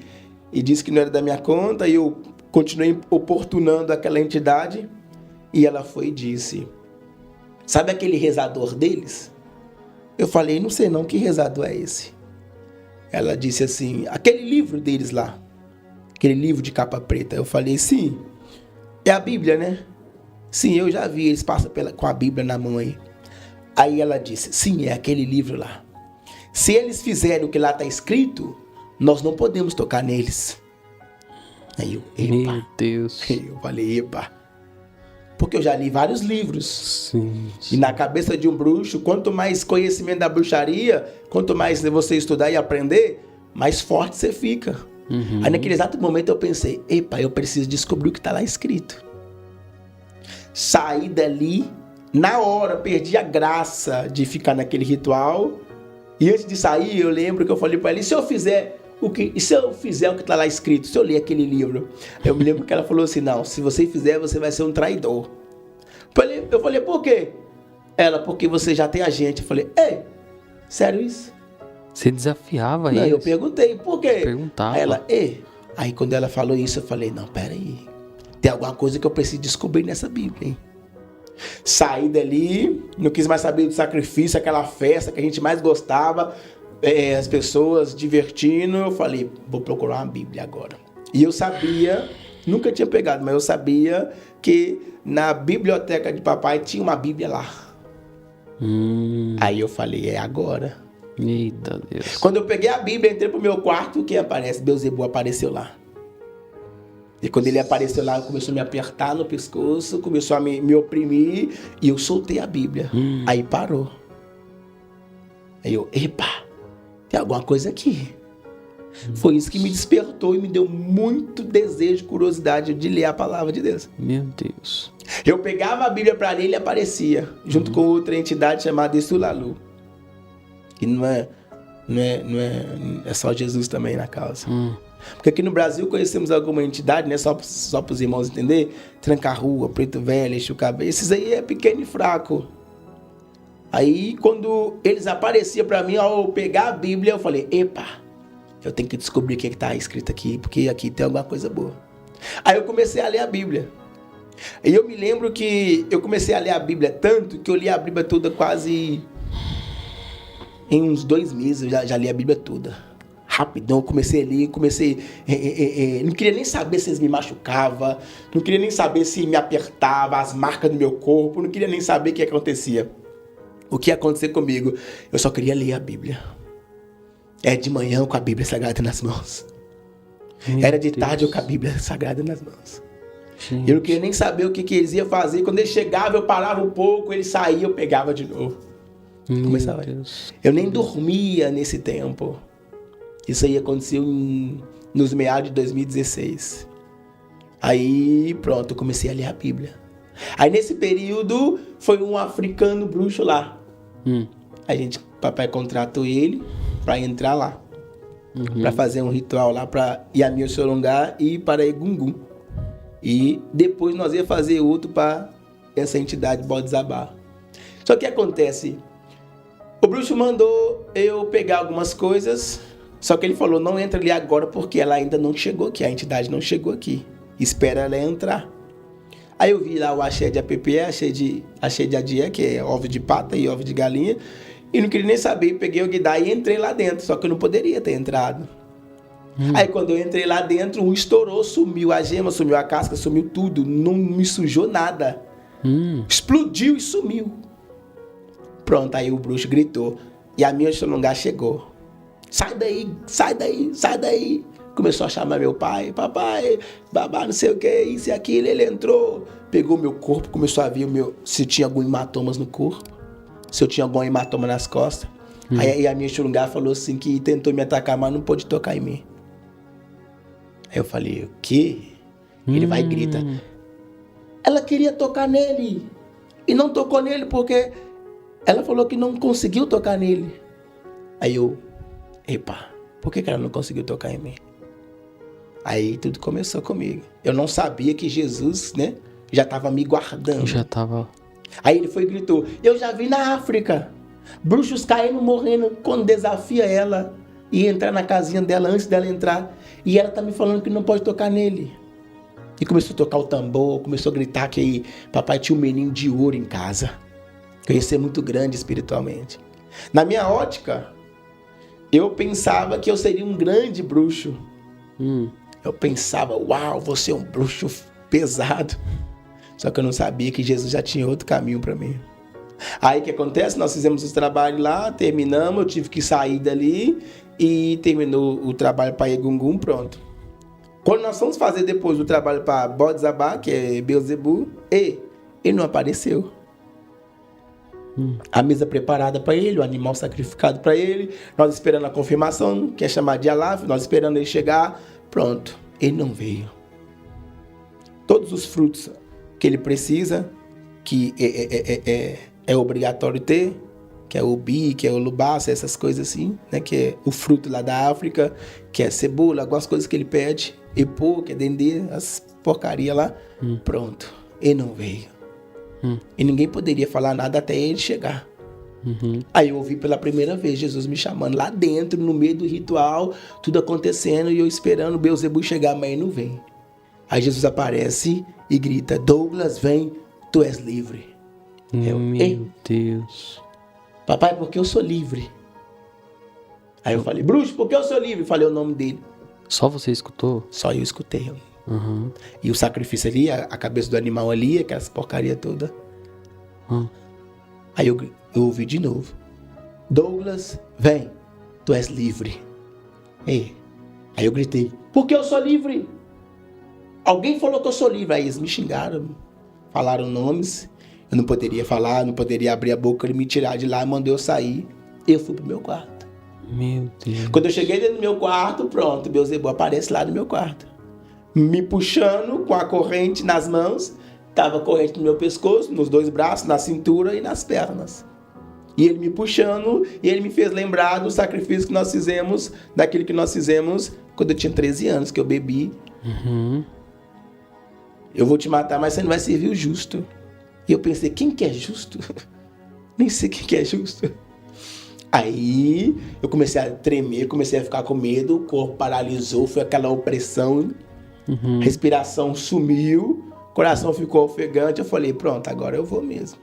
Speaker 2: disse que não era da minha conta. E eu continuei oportunando aquela entidade. E ela foi e disse, sabe aquele rezador deles? Eu falei, não sei não, que rezador é esse? Ela disse assim, aquele livro deles lá, aquele livro de capa preta. Eu falei, sim, é a Bíblia, né? Sim, eu já vi, eles passam com a Bíblia na mão aí. Aí ela disse, sim, é aquele livro lá. Se eles fizerem o que lá está escrito, nós não podemos tocar neles. Aí eu, epa.
Speaker 3: Meu Deus.
Speaker 2: Eu falei, epa. Porque eu já li vários livros.
Speaker 3: Sim.
Speaker 2: E na cabeça de um bruxo, quanto mais conhecimento da bruxaria, quanto mais você estudar e aprender, mais forte você fica. Aí naquele exato momento eu pensei, epa, eu preciso descobrir o que está lá escrito. Saí dali, na hora, perdi a graça de ficar naquele ritual. E antes de sair, eu lembro que eu falei para ela, e se eu fizer o que está lá escrito, se eu ler aquele livro? Eu me lembro que ela falou assim, não, se você fizer, você vai ser um traidor. Eu falei, por quê? Ela, porque você já tem a gente. Eu falei, ei, sério isso?
Speaker 3: Você desafiava
Speaker 2: Não,
Speaker 3: eles?
Speaker 2: eu perguntei, por quê?
Speaker 3: Perguntava.
Speaker 2: Aí ela, ei. Aí quando ela falou isso, eu falei, não, peraí. Tem alguma coisa que eu preciso descobrir nessa Bíblia, hein? Saí dali, não quis mais saber do sacrifício, aquela festa que a gente mais gostava, as pessoas divertindo. Eu falei, vou procurar uma Bíblia agora. E eu sabia, nunca tinha pegado, mas eu sabia que na biblioteca de papai tinha uma Bíblia lá. Aí eu falei, é agora.
Speaker 3: Eita Deus.
Speaker 2: Quando eu peguei a Bíblia, entrei pro meu quarto, quem aparece? Beelzebub apareceu lá. E quando ele apareceu lá, começou a me apertar no pescoço, começou a me oprimir, e eu soltei a Bíblia. Aí parou. Aí eu, epa, tem alguma coisa aqui. Foi isso que me despertou e me deu muito desejo, curiosidade de ler a palavra de Deus.
Speaker 3: Meu Deus.
Speaker 2: Eu pegava a Bíblia para ler e ele aparecia, junto com outra entidade chamada Estulalu. Que não é só Jesus também na causa. Porque aqui no Brasil conhecemos alguma entidade, né? Só para os irmãos entenderem. Tranca-rua, Preto Velho, Chucabe. Esses aí é pequeno e fraco. Aí quando eles apareciam para mim, ao eu pegar a Bíblia, eu falei, epa, eu tenho que descobrir o que está escrito aqui, porque aqui tem alguma coisa boa. Aí eu comecei a ler a Bíblia. E eu me lembro que eu comecei a ler a Bíblia tanto, que eu li a Bíblia toda quase em uns 2 meses, eu já li a Bíblia toda. Rapidão, eu comecei a ler, não queria nem saber se eles me machucavam, não queria nem saber se me apertava, as marcas do meu corpo, não queria nem saber o que acontecia. O que ia acontecer comigo? Eu só queria ler a Bíblia. Era de manhã com a Bíblia Sagrada nas mãos. Era de tarde eu com a Bíblia Sagrada nas mãos.
Speaker 3: Gente.
Speaker 2: Eu não queria nem saber o que eles iam fazer. Quando ele chegava, eu parava um pouco, ele saía, eu pegava de novo. Começava. Eu nem dormia nesse tempo. Isso aí aconteceu nos meados de 2016. Aí, pronto, eu comecei a ler a Bíblia. Aí, nesse período, foi um africano bruxo lá. Papai contratou ele para entrar lá. Para fazer um ritual lá para Yami Oxolongá e para Egungun. E depois nós ia fazer outro para essa entidade Bodzabá. Só que acontece, o bruxo mandou eu pegar algumas coisas, só que ele falou, não entra ali agora porque ela ainda não chegou aqui, a entidade não chegou aqui. Espera ela entrar. Aí eu vi lá o axé de app, axé de adié, que é ovo de pata e ovo de galinha, e não queria nem saber, peguei o guidá e entrei lá dentro, só que eu não poderia ter entrado. Aí quando eu entrei lá dentro, um estourou, sumiu a gema, sumiu a casca, sumiu tudo, não me sujou nada. Explodiu e sumiu. Pronto, aí o bruxo gritou, e a minha Oxolongá chegou. Sai daí, sai daí, sai daí. Começou a chamar meu pai, papai, babá, não sei o que, isso e aquilo. Ele entrou, pegou meu corpo, começou a ver se tinha algum hematomas no corpo, se eu tinha algum hematoma nas costas. Aí a minha xurungá falou assim que tentou me atacar, mas não pôde tocar em mim. Aí eu falei, o quê? Ele vai e grita. Ela queria tocar nele e não tocou nele porque ela falou que não conseguiu tocar nele. Aí eu, epa, por que ela não conseguiu tocar em mim? Aí tudo começou comigo. Eu não sabia que Jesus, né, já estava me guardando.
Speaker 3: Já estava.
Speaker 2: Aí ele foi e gritou, eu já vi na África, bruxos caindo, morrendo, quando desafia ela e entrar na casinha dela antes dela entrar. E ela tá me falando que não pode tocar nele. E começou a tocar o tambor, começou a gritar que papai tinha um menino de ouro em casa. Que eu ia ser muito grande espiritualmente. Na minha ótica, eu pensava que eu seria um grande bruxo. Eu pensava, uau, você é um bruxo pesado. Só que eu não sabia que Jesus já tinha outro caminho para mim. Aí o que acontece? Nós fizemos o trabalho lá, terminamos, eu tive que sair dali e terminou o trabalho para Egungun, pronto. Quando nós fomos fazer depois o trabalho para Bodzabá, que é Beelzebu, ele não apareceu. A mesa preparada para ele, o animal sacrificado para ele, nós esperando a confirmação, que é chamada de Alaf, nós esperando ele chegar, pronto, ele não veio. Todos os frutos que ele precisa, que é obrigatório ter, que é o bi, que é o lubaça, essas coisas assim, né? Que é o fruto lá da África, que é cebola, algumas coisas que ele pede, epô, que é dendê, as porcaria lá, pronto, ele não veio. E ninguém poderia falar nada até ele chegar. Aí eu ouvi pela primeira vez Jesus me chamando lá dentro, no meio do ritual, tudo acontecendo, e eu esperando o Beelzebu chegar, mas ele não vem. Aí Jesus aparece e grita, Douglas, vem, tu és livre.
Speaker 3: Meu Deus.
Speaker 2: Papai, porque eu sou livre. Aí eu falei, bruxo, porque eu sou livre? Falei o nome dele.
Speaker 3: Só você escutou?
Speaker 2: Só eu escutei. E o sacrifício ali, a cabeça do animal ali, aquelas porcaria toda. Aí eu ouvi de novo. Douglas, vem, tu és livre. Aí eu gritei, porque eu sou livre? Alguém falou que eu sou livre. Aí eles me xingaram, falaram nomes. Eu não poderia falar, não poderia abrir a boca, ele me tirar de lá, mandou eu sair. Eu fui pro meu quarto.
Speaker 3: Meu Deus.
Speaker 2: Quando eu cheguei dentro do meu quarto, pronto, Beelzebu aparece lá no meu quarto. Me puxando com a corrente nas mãos, tava a corrente no meu pescoço, nos dois braços, na cintura e nas pernas. E ele me puxando, e ele me fez lembrar do sacrifício que nós fizemos, daquilo que nós fizemos quando eu tinha 13 anos, que eu bebi. Eu vou te matar, mas você não vai servir o justo. E eu pensei, quem que é justo? Nem sei quem que é justo. Aí eu comecei a tremer, comecei a ficar com medo, o corpo paralisou, foi aquela opressão, respiração sumiu, coração ficou ofegante. Eu falei, pronto, agora eu vou mesmo.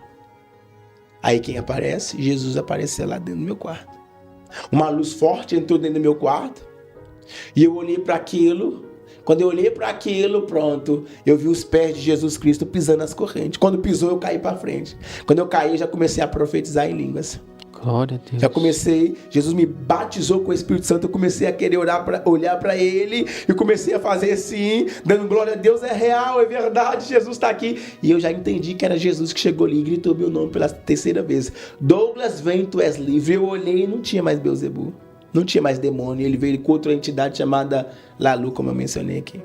Speaker 2: Aí quem aparece? Jesus apareceu lá dentro do meu quarto. Uma luz forte entrou dentro do meu quarto e eu olhei para aquilo. Quando eu olhei para aquilo, pronto, eu vi os pés de Jesus Cristo pisando nas correntes. Quando pisou, eu caí para frente. Quando eu caí, eu já comecei a profetizar em línguas.
Speaker 3: Glória a Deus.
Speaker 2: Já comecei, Jesus me batizou com o Espírito Santo, eu comecei a querer olhar para Ele, e comecei a fazer assim, dando glória a Deus, é real, é verdade, Jesus está aqui. E eu já entendi que era Jesus que chegou ali e gritou meu nome pela terceira vez. Douglas, vem, tu és livre. Eu olhei e não tinha mais Beelzebu, não tinha mais demônio, ele veio com outra entidade chamada Lalu, como eu mencionei aqui.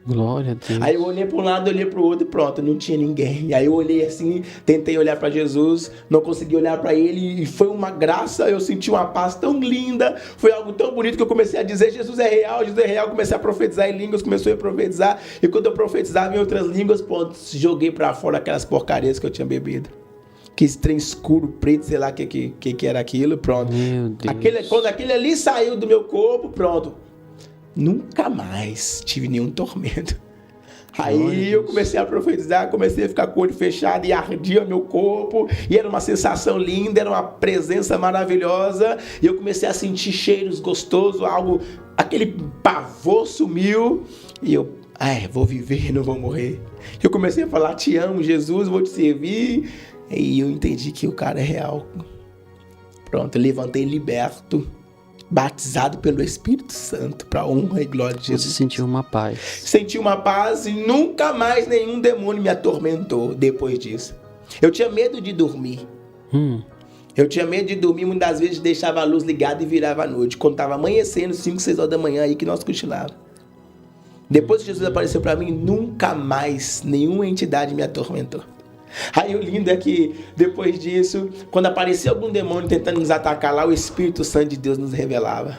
Speaker 3: Glória a Deus.
Speaker 2: Aí eu olhei para um lado, olhei para o outro e pronto, não tinha ninguém. Aí eu olhei assim, tentei olhar para Jesus, não consegui olhar para ele e foi uma graça, eu senti uma paz tão linda, foi algo tão bonito que eu comecei a dizer, Jesus é real, comecei a profetizar em línguas, comecei a profetizar, e quando eu profetizava em outras línguas, pronto, joguei para fora aquelas porcarias que eu tinha bebido. Que esse trem escuro, preto, sei lá o que era aquilo, pronto.
Speaker 3: Meu Deus.
Speaker 2: Quando aquele ali saiu do meu corpo, pronto. Nunca mais tive nenhum tormento. Aí eu comecei a profetizar, comecei a ficar com o olho fechado e ardia meu corpo. E era uma sensação linda, era uma presença maravilhosa. E eu comecei a sentir cheiros gostosos, aquele pavor sumiu. E eu, vou viver, não vou morrer. Eu comecei a falar, te amo, Jesus, vou te servir. E eu entendi que o cara é real. Pronto, eu levantei liberto. batizado pelo Espírito Santo, para honra e glória de Jesus.
Speaker 3: Você sentiu uma paz.
Speaker 2: Senti uma paz e nunca mais nenhum demônio me atormentou depois disso. Eu tinha medo de dormir. Eu tinha medo de dormir, muitas das vezes deixava a luz ligada e virava à noite. Quando estava amanhecendo, 5, 6 horas da manhã, aí que nós cochilávamos. Depois que Jesus apareceu para mim, nunca mais nenhuma entidade me atormentou. Aí o lindo é que, depois disso, quando aparecia algum demônio tentando nos atacar lá, o Espírito Santo de Deus nos revelava.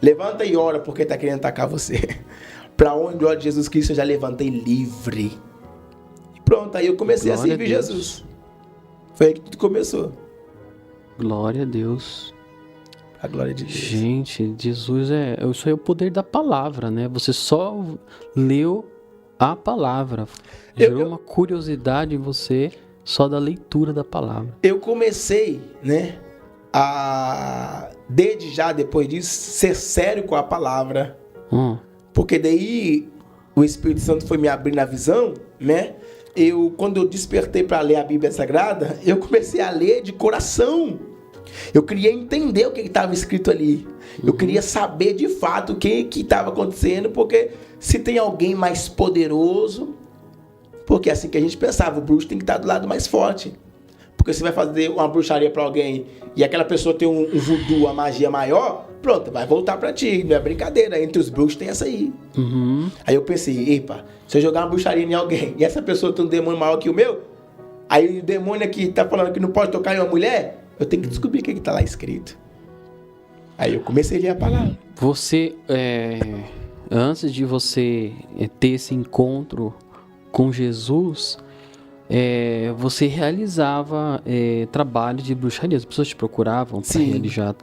Speaker 2: Levanta e ora, porque está querendo atacar você. Para onde o ódio de Jesus Cristo, eu já levantei livre. E pronto, aí eu comecei a servir Jesus. Foi aí que tudo começou.
Speaker 3: Glória a Deus.
Speaker 2: A glória de Deus.
Speaker 3: Gente, Jesus isso é o poder da palavra, né? Você só leu a palavra. Gerou uma curiosidade em você só da leitura da palavra.
Speaker 2: Eu comecei, né, a, desde já depois disso, ser sério com a palavra. Porque daí o Espírito Santo foi me abrindo a visão, né? Quando eu despertei para ler a Bíblia Sagrada, eu comecei a ler de coração. Eu queria entender o que estava escrito ali. Eu queria saber de fato o que estava acontecendo, porque se tem alguém mais poderoso, porque é assim que a gente pensava, o bruxo tem que estar do lado mais forte. Porque se vai fazer uma bruxaria para alguém e aquela pessoa tem um voodoo, uma magia maior, pronto, vai voltar para ti, não é brincadeira. Entre os bruxos tem essa aí. Aí eu pensei, epa, se eu jogar uma bruxaria em alguém e essa pessoa tem um demônio maior que o meu, aí o demônio aqui tá falando que não pode tocar em uma mulher, eu tenho que descobrir o que tá lá escrito. Aí eu comecei a ler a palavra.
Speaker 3: Você, antes de você ter esse encontro com Jesus, você realizava trabalho de bruxaria. As pessoas te procuravam para realizar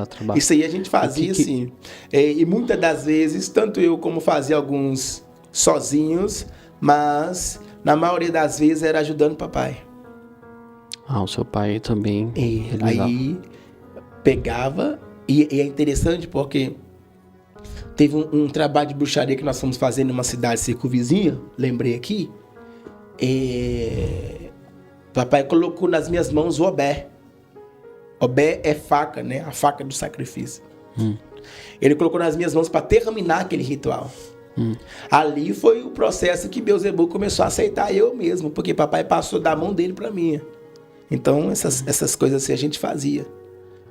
Speaker 3: trabalho.
Speaker 2: Isso aí a gente fazia, sim. E muitas das vezes, tanto eu como fazia alguns sozinhos, mas na maioria das vezes era ajudando o papai.
Speaker 3: O seu pai também realizava.
Speaker 2: Aí pegava, e é interessante porque teve um trabalho de bruxaria que nós fomos fazer numa cidade circunvizinha, lembrei aqui. Papai colocou nas minhas mãos o obé. Obé é faca, né? A faca do sacrifício. Ele colocou nas minhas mãos para terminar aquele ritual. Ali foi o processo que Beelzebub começou a aceitar eu mesmo, porque papai passou da mão dele para mim. Então essas coisas assim a gente fazia.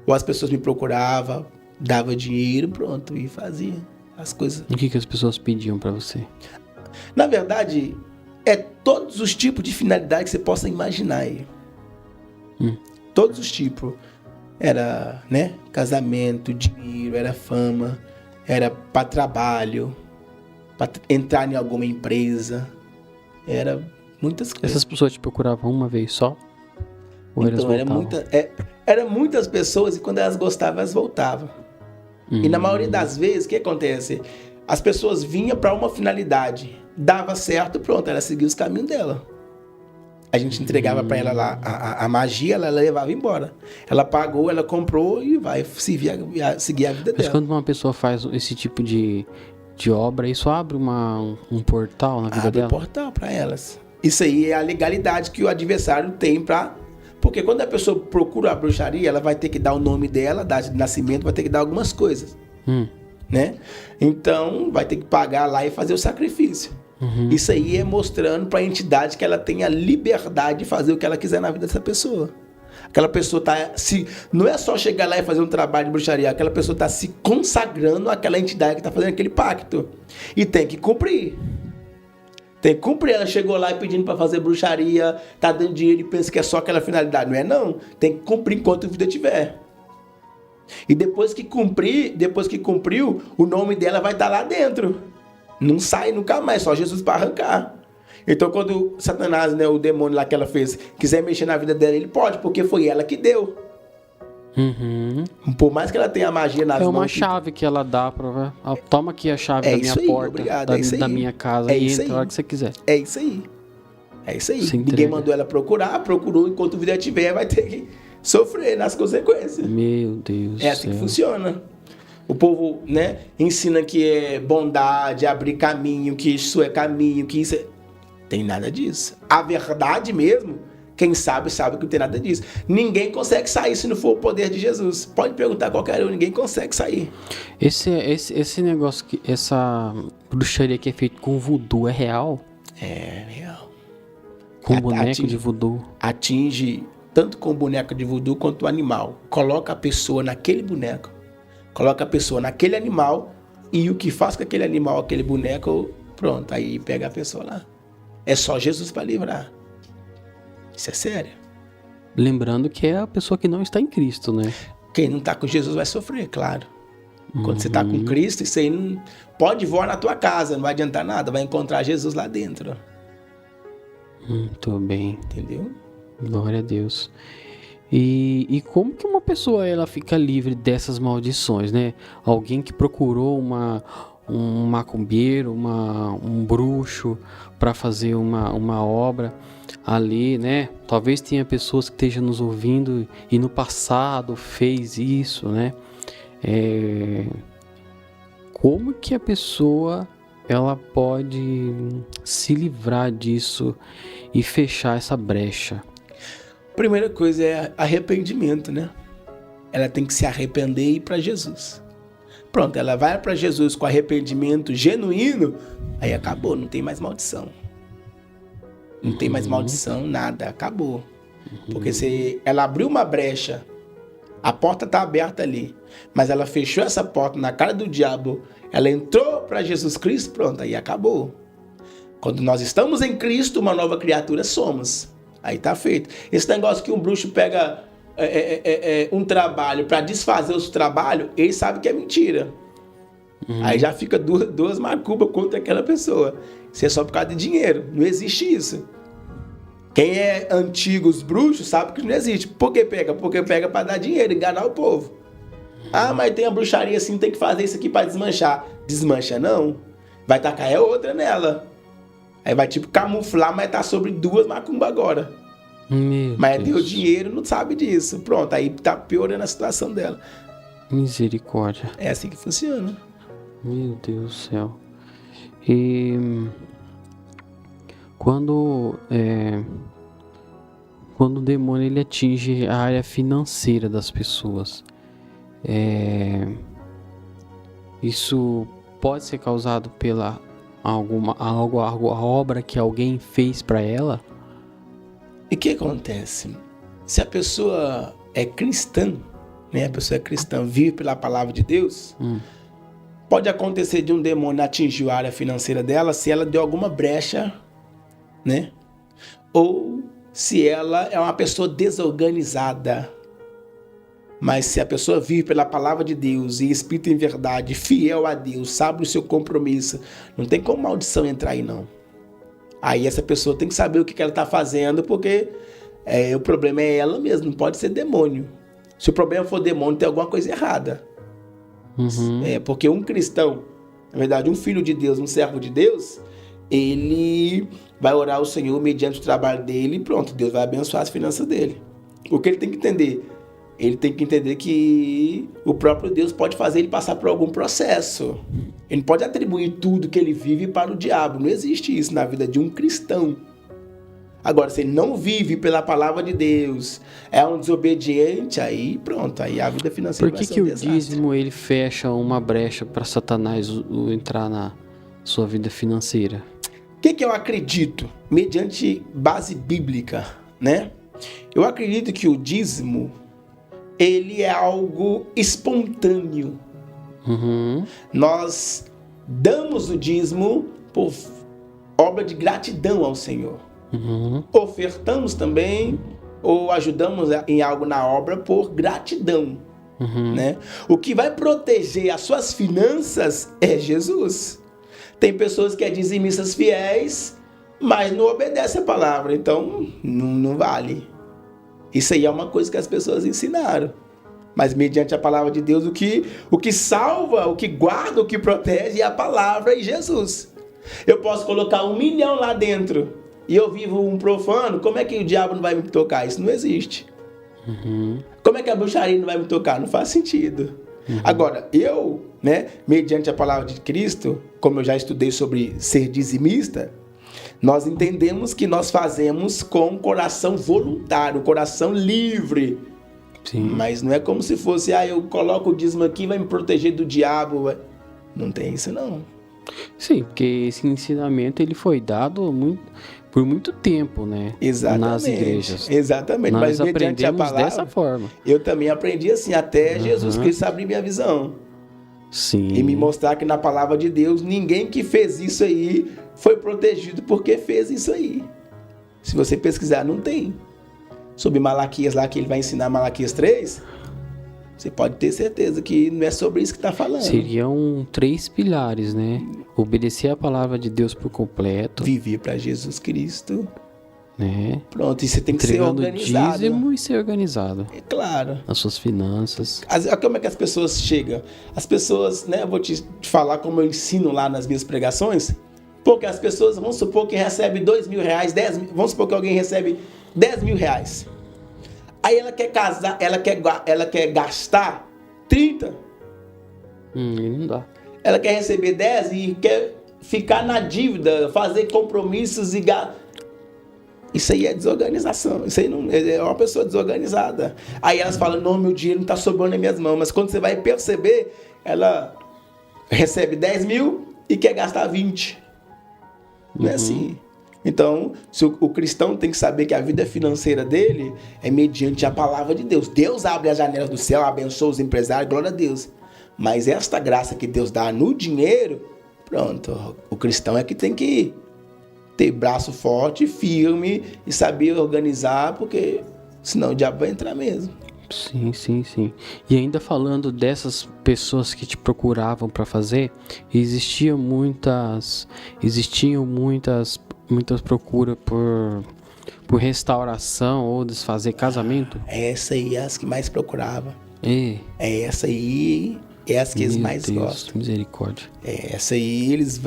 Speaker 2: Ou as pessoas me procuravam, dava dinheiro, pronto, e fazia as coisas.
Speaker 3: O que as pessoas pediam para você?
Speaker 2: Na verdade, todos os tipos de finalidade que você possa imaginar aí. Todos os tipos. Era, né, casamento, dinheiro, era fama, era para trabalho, para entrar em alguma empresa, era muitas coisas.
Speaker 3: Essas pessoas te procuravam uma vez só? Ou
Speaker 2: então, era muitas pessoas e quando elas gostavam, elas voltavam. E na maioria das vezes, o que acontece? As pessoas vinham para uma finalidade, dava certo, pronto, ela seguia os caminhos dela. A gente entregava para ela lá a magia, ela levava embora. Ela pagou, ela comprou e vai seguir a vida dela.
Speaker 3: Mas quando uma pessoa faz esse tipo de obra, isso abre um portal na vida dela?
Speaker 2: Abre um portal para elas. Isso aí é a legalidade que o adversário tem para... Porque quando a pessoa procura a bruxaria, ela vai ter que dar o nome dela, data de nascimento, vai ter que dar algumas coisas. Né? Então, vai ter que pagar lá e fazer o sacrifício. Isso aí é mostrando para a entidade que ela tem a liberdade de fazer o que ela quiser na vida dessa pessoa. Aquela pessoa não é só chegar lá e fazer um trabalho de bruxaria, aquela pessoa está se consagrando àquela entidade que está fazendo aquele pacto. E tem que cumprir. Tem que cumprir. Ela chegou lá e pedindo para fazer bruxaria, tá dando dinheiro e pensa que é só aquela finalidade. Não é não. Tem que cumprir enquanto a vida tiver. E depois que cumpriu, o nome dela vai estar lá dentro. Não sai nunca mais, só Jesus para arrancar. Então quando Satanás, né, o demônio lá que ela fez, quiser mexer na vida dela, ele pode, porque foi ela que deu. Por mais que ela tenha a magia nas mãos.
Speaker 3: É uma chave que ela dá para... Toma aqui a chave da minha porta, obrigado, da minha casa, e entra a hora que você quiser.
Speaker 2: É isso aí. Ninguém mandou ela procurou, enquanto a vida tiver, vai ter que sofrer nas consequências.
Speaker 3: Meu Deus.
Speaker 2: É assim que funciona. O povo, né, ensina que é bondade, abrir caminho, que isso é caminho, que isso é... Tem nada disso. A verdade mesmo Quem sabe que não tem nada disso. Ninguém consegue sair se não for o poder de Jesus. Pode perguntar a qualquer um, ninguém consegue sair.
Speaker 3: Esse negócio, essa bruxaria que é feita com voodoo é real?
Speaker 2: É real.
Speaker 3: Com boneco de voodoo?
Speaker 2: Atinge tanto com o boneco de voodoo quanto o animal. Coloca a pessoa naquele boneco, coloca a pessoa naquele animal, e o que faz com aquele animal, aquele boneco, pronto, aí pega a pessoa lá. É só Jesus para livrar. Isso é sério.
Speaker 3: Lembrando que é a pessoa que não está em Cristo, né?
Speaker 2: Quem não está com Jesus vai sofrer, claro. Quando você está com Cristo, isso aí não pode voar na tua casa, não vai adiantar nada, vai encontrar Jesus lá dentro.
Speaker 3: Muito bem.
Speaker 2: Entendeu?
Speaker 3: Glória a Deus. E como que uma pessoa ela fica livre dessas maldições, né? Alguém que procurou um macumbeiro, um bruxo para fazer uma obra ali, né? Talvez tenha pessoas que estejam nos ouvindo e no passado fez isso, né? Como que a pessoa ela pode se livrar disso e fechar essa brecha?
Speaker 2: Primeira coisa é arrependimento, né? Ela tem que se arrepender e ir para Jesus. Pronto, ela vai para Jesus com arrependimento genuíno, aí acabou, não tem mais maldição. Não tem mais maldição, nada, acabou. Porque se ela abriu uma brecha, a porta está aberta ali, mas ela fechou essa porta na cara do diabo, ela entrou para Jesus Cristo, pronto, aí acabou. Quando nós estamos em Cristo, uma nova criatura somos. Aí tá feito. Esse negócio que um bruxo pega um trabalho para desfazer o seu trabalho, ele sabe que é mentira. Aí já fica duas macumbas contra aquela pessoa. Isso é só por causa de dinheiro. Não existe isso. Quem é antigo, os bruxos, sabe que não existe. Por que pega? Porque pega para dar dinheiro, enganar o povo. Ah, mas tem a bruxaria assim, tem que fazer isso aqui para desmanchar. Desmancha não. Vai tacar outra nela. Aí vai tipo camuflar, mas tá sobre duas macumbas agora. Mas deu dinheiro, não sabe disso. Pronto, aí tá piorando a situação dela.
Speaker 3: Misericórdia.
Speaker 2: É assim que funciona.
Speaker 3: Meu Deus do céu. E quando o demônio ele atinge a área financeira das pessoas, isso pode ser causado pela a obra que alguém fez para ela?
Speaker 2: E o que acontece? Se a pessoa é cristã, né? A pessoa é cristã, vive pela palavra de Deus, pode acontecer de um demônio atingir a área financeira dela se ela deu alguma brecha, né? Ou se ela é uma pessoa desorganizada. Mas se a pessoa vive pela palavra de Deus e espírito em verdade, fiel a Deus, sabe o seu compromisso, não tem como maldição entrar aí não. Aí essa pessoa tem que saber o que ela está fazendo, porque o problema é ela mesma, não pode ser demônio. Se o problema for demônio, tem alguma coisa errada. Porque um cristão, na verdade um filho de Deus, um servo de Deus, ele vai orar ao Senhor mediante o trabalho dele e pronto, Deus vai abençoar as finanças dele. O que ele tem que entender? Ele tem que entender que o próprio Deus pode fazer ele passar por algum processo. Ele não pode atribuir tudo que ele vive para o diabo. Não existe isso na vida de um cristão. Agora, se ele não vive pela palavra de Deus, é um desobediente, aí pronto, aí a vida financeira vai ser um desastre.
Speaker 3: Por que o dízimo ele fecha uma brecha para Satanás entrar na sua vida financeira?
Speaker 2: O que eu acredito? Mediante base bíblica, né? Eu acredito que o dízimo ele é algo espontâneo. Nós damos o dízimo por obra de gratidão ao Senhor. Ofertamos também ou ajudamos em algo na obra por gratidão. Né? O que vai proteger as suas finanças é Jesus. Tem pessoas que é dizimistas fiéis, mas não obedecem a palavra, então não vale. Isso aí é uma coisa que as pessoas ensinaram. Mas mediante a palavra de Deus, o que salva, o que guarda, o que protege é a palavra e Jesus. Eu posso colocar 1 milhão lá dentro e eu vivo um profano, como é que o diabo não vai me tocar? Isso não existe. Como é que a bruxaria não vai me tocar? Não faz sentido. Agora, eu, né, mediante a palavra de Cristo, como eu já estudei sobre ser dizimista, Nós entendemos que nós fazemos com o coração voluntário, o coração livre.
Speaker 3: Sim.
Speaker 2: Mas não é como se fosse, eu coloco o dízimo aqui, vai me proteger do diabo. Não tem isso, não.
Speaker 3: Sim, porque esse ensinamento ele foi dado por muito tempo, né?
Speaker 2: Exatamente.
Speaker 3: Nas igrejas.
Speaker 2: Exatamente.
Speaker 3: Nós
Speaker 2: Mas mediante a
Speaker 3: aprendemos
Speaker 2: palavra,
Speaker 3: dessa forma.
Speaker 2: eu também aprendi assim, até Jesus Cristo abrir minha visão.
Speaker 3: Sim.
Speaker 2: E me mostrar que na palavra de Deus, ninguém que fez isso aí foi protegido porque fez isso aí. Se você pesquisar, não tem. Sobre Malaquias lá, que ele vai ensinar Malaquias 3, você pode ter certeza que não é sobre isso que está falando.
Speaker 3: Seriam 3 pilares, né? Obedecer a palavra de Deus por completo.
Speaker 2: Viver para Jesus Cristo.
Speaker 3: Né?
Speaker 2: Pronto, e você tem que ser organizado.
Speaker 3: Dízimo e ser organizado.
Speaker 2: É claro.
Speaker 3: Nas suas finanças.
Speaker 2: Como é que as pessoas chegam? As pessoas, né? Eu vou te falar como eu ensino lá nas minhas pregações. Porque as pessoas, vamos supor que recebe R$2.000, 10 mil, vamos supor que alguém recebe R$10.000. Aí ela quer casar, ela quer gastar 30.
Speaker 3: Não dá.
Speaker 2: Ela quer receber 10 e quer ficar na dívida, fazer compromissos e isso aí é desorganização. Isso aí não é uma pessoa desorganizada. Aí elas falam, não, meu dinheiro não está sobrando nas minhas mãos. Mas quando você vai perceber, ela recebe 10 mil e quer gastar 20. Não é assim. Então, o cristão tem que saber que a vida financeira dele é mediante a palavra de Deus. Deus abre as janelas do céu, abençoa os empresários, glória a Deus. Mas esta graça que Deus dá no dinheiro, pronto, o cristão é que tem que ter braço forte, firme e saber organizar, porque senão o diabo vai entrar mesmo.
Speaker 3: Sim, sim, sim. E ainda falando dessas pessoas que te procuravam para fazer, existiam muitas procuras por restauração ou desfazer casamento.
Speaker 2: Essa aí é as que mais procurava.
Speaker 3: É
Speaker 2: essa aí é as que eles mais gostam.
Speaker 3: Misericórdia.
Speaker 2: Essa aí eles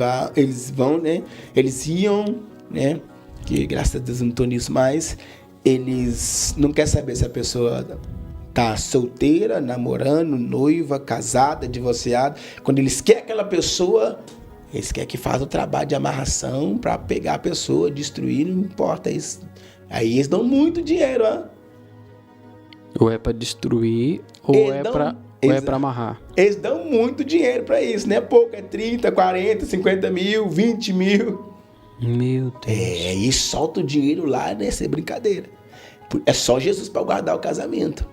Speaker 2: vão, né? Eles iam, né? Que graças a Deus eu não tô nisso mais. Eles não querem saber se a pessoa tá solteira, namorando, noiva, casada, divorciada. Quando eles querem aquela pessoa, eles querem que faça o trabalho de amarração para pegar a pessoa, destruir, não importa isso. Aí eles dão muito dinheiro, ó.
Speaker 3: Ou é para destruir, ou é para amarrar.
Speaker 2: Eles dão muito dinheiro para isso, não é pouco, é 30, 40, 50 mil, 20 mil.
Speaker 3: Meu Deus.
Speaker 2: E solta o dinheiro lá, né? Sem brincadeira. É só Jesus para guardar o casamento.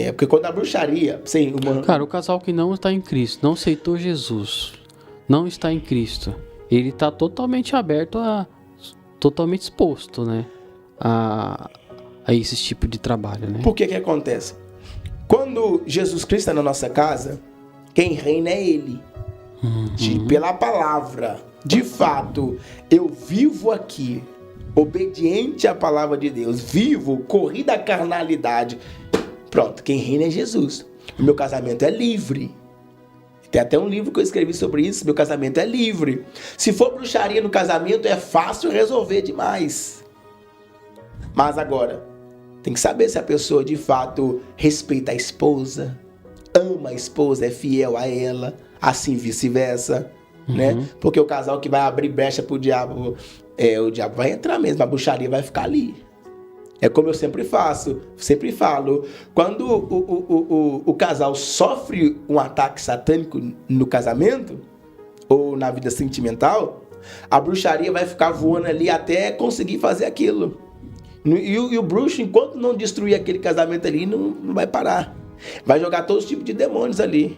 Speaker 2: Porque quando a bruxaria...
Speaker 3: Cara, o casal que não está em Cristo, não aceitou Jesus, não está em Cristo, ele está totalmente aberto totalmente exposto, né? A esse tipo de trabalho, né?
Speaker 2: Por que acontece? Quando Jesus Cristo está na nossa casa, quem reina é Ele. Pela palavra. De fato, eu vivo aqui, obediente à palavra de Deus, vivo, corri da carnalidade. Pronto, quem reina é Jesus. O meu casamento é livre. Tem até um livro que eu escrevi sobre isso. Meu casamento é livre. Se for bruxaria no casamento, é fácil resolver demais. Mas agora, tem que saber se a pessoa de fato respeita a esposa, ama a esposa, é fiel a ela, assim vice-versa, né? Porque o casal que vai abrir brecha pro diabo, o diabo vai entrar mesmo, a bruxaria vai ficar ali. É como eu sempre falo, quando o casal sofre um ataque satânico no casamento, ou na vida sentimental, a bruxaria vai ficar voando ali até conseguir fazer aquilo. E o bruxo, enquanto não destruir aquele casamento ali, não vai parar. Vai jogar todos os tipos de demônios ali.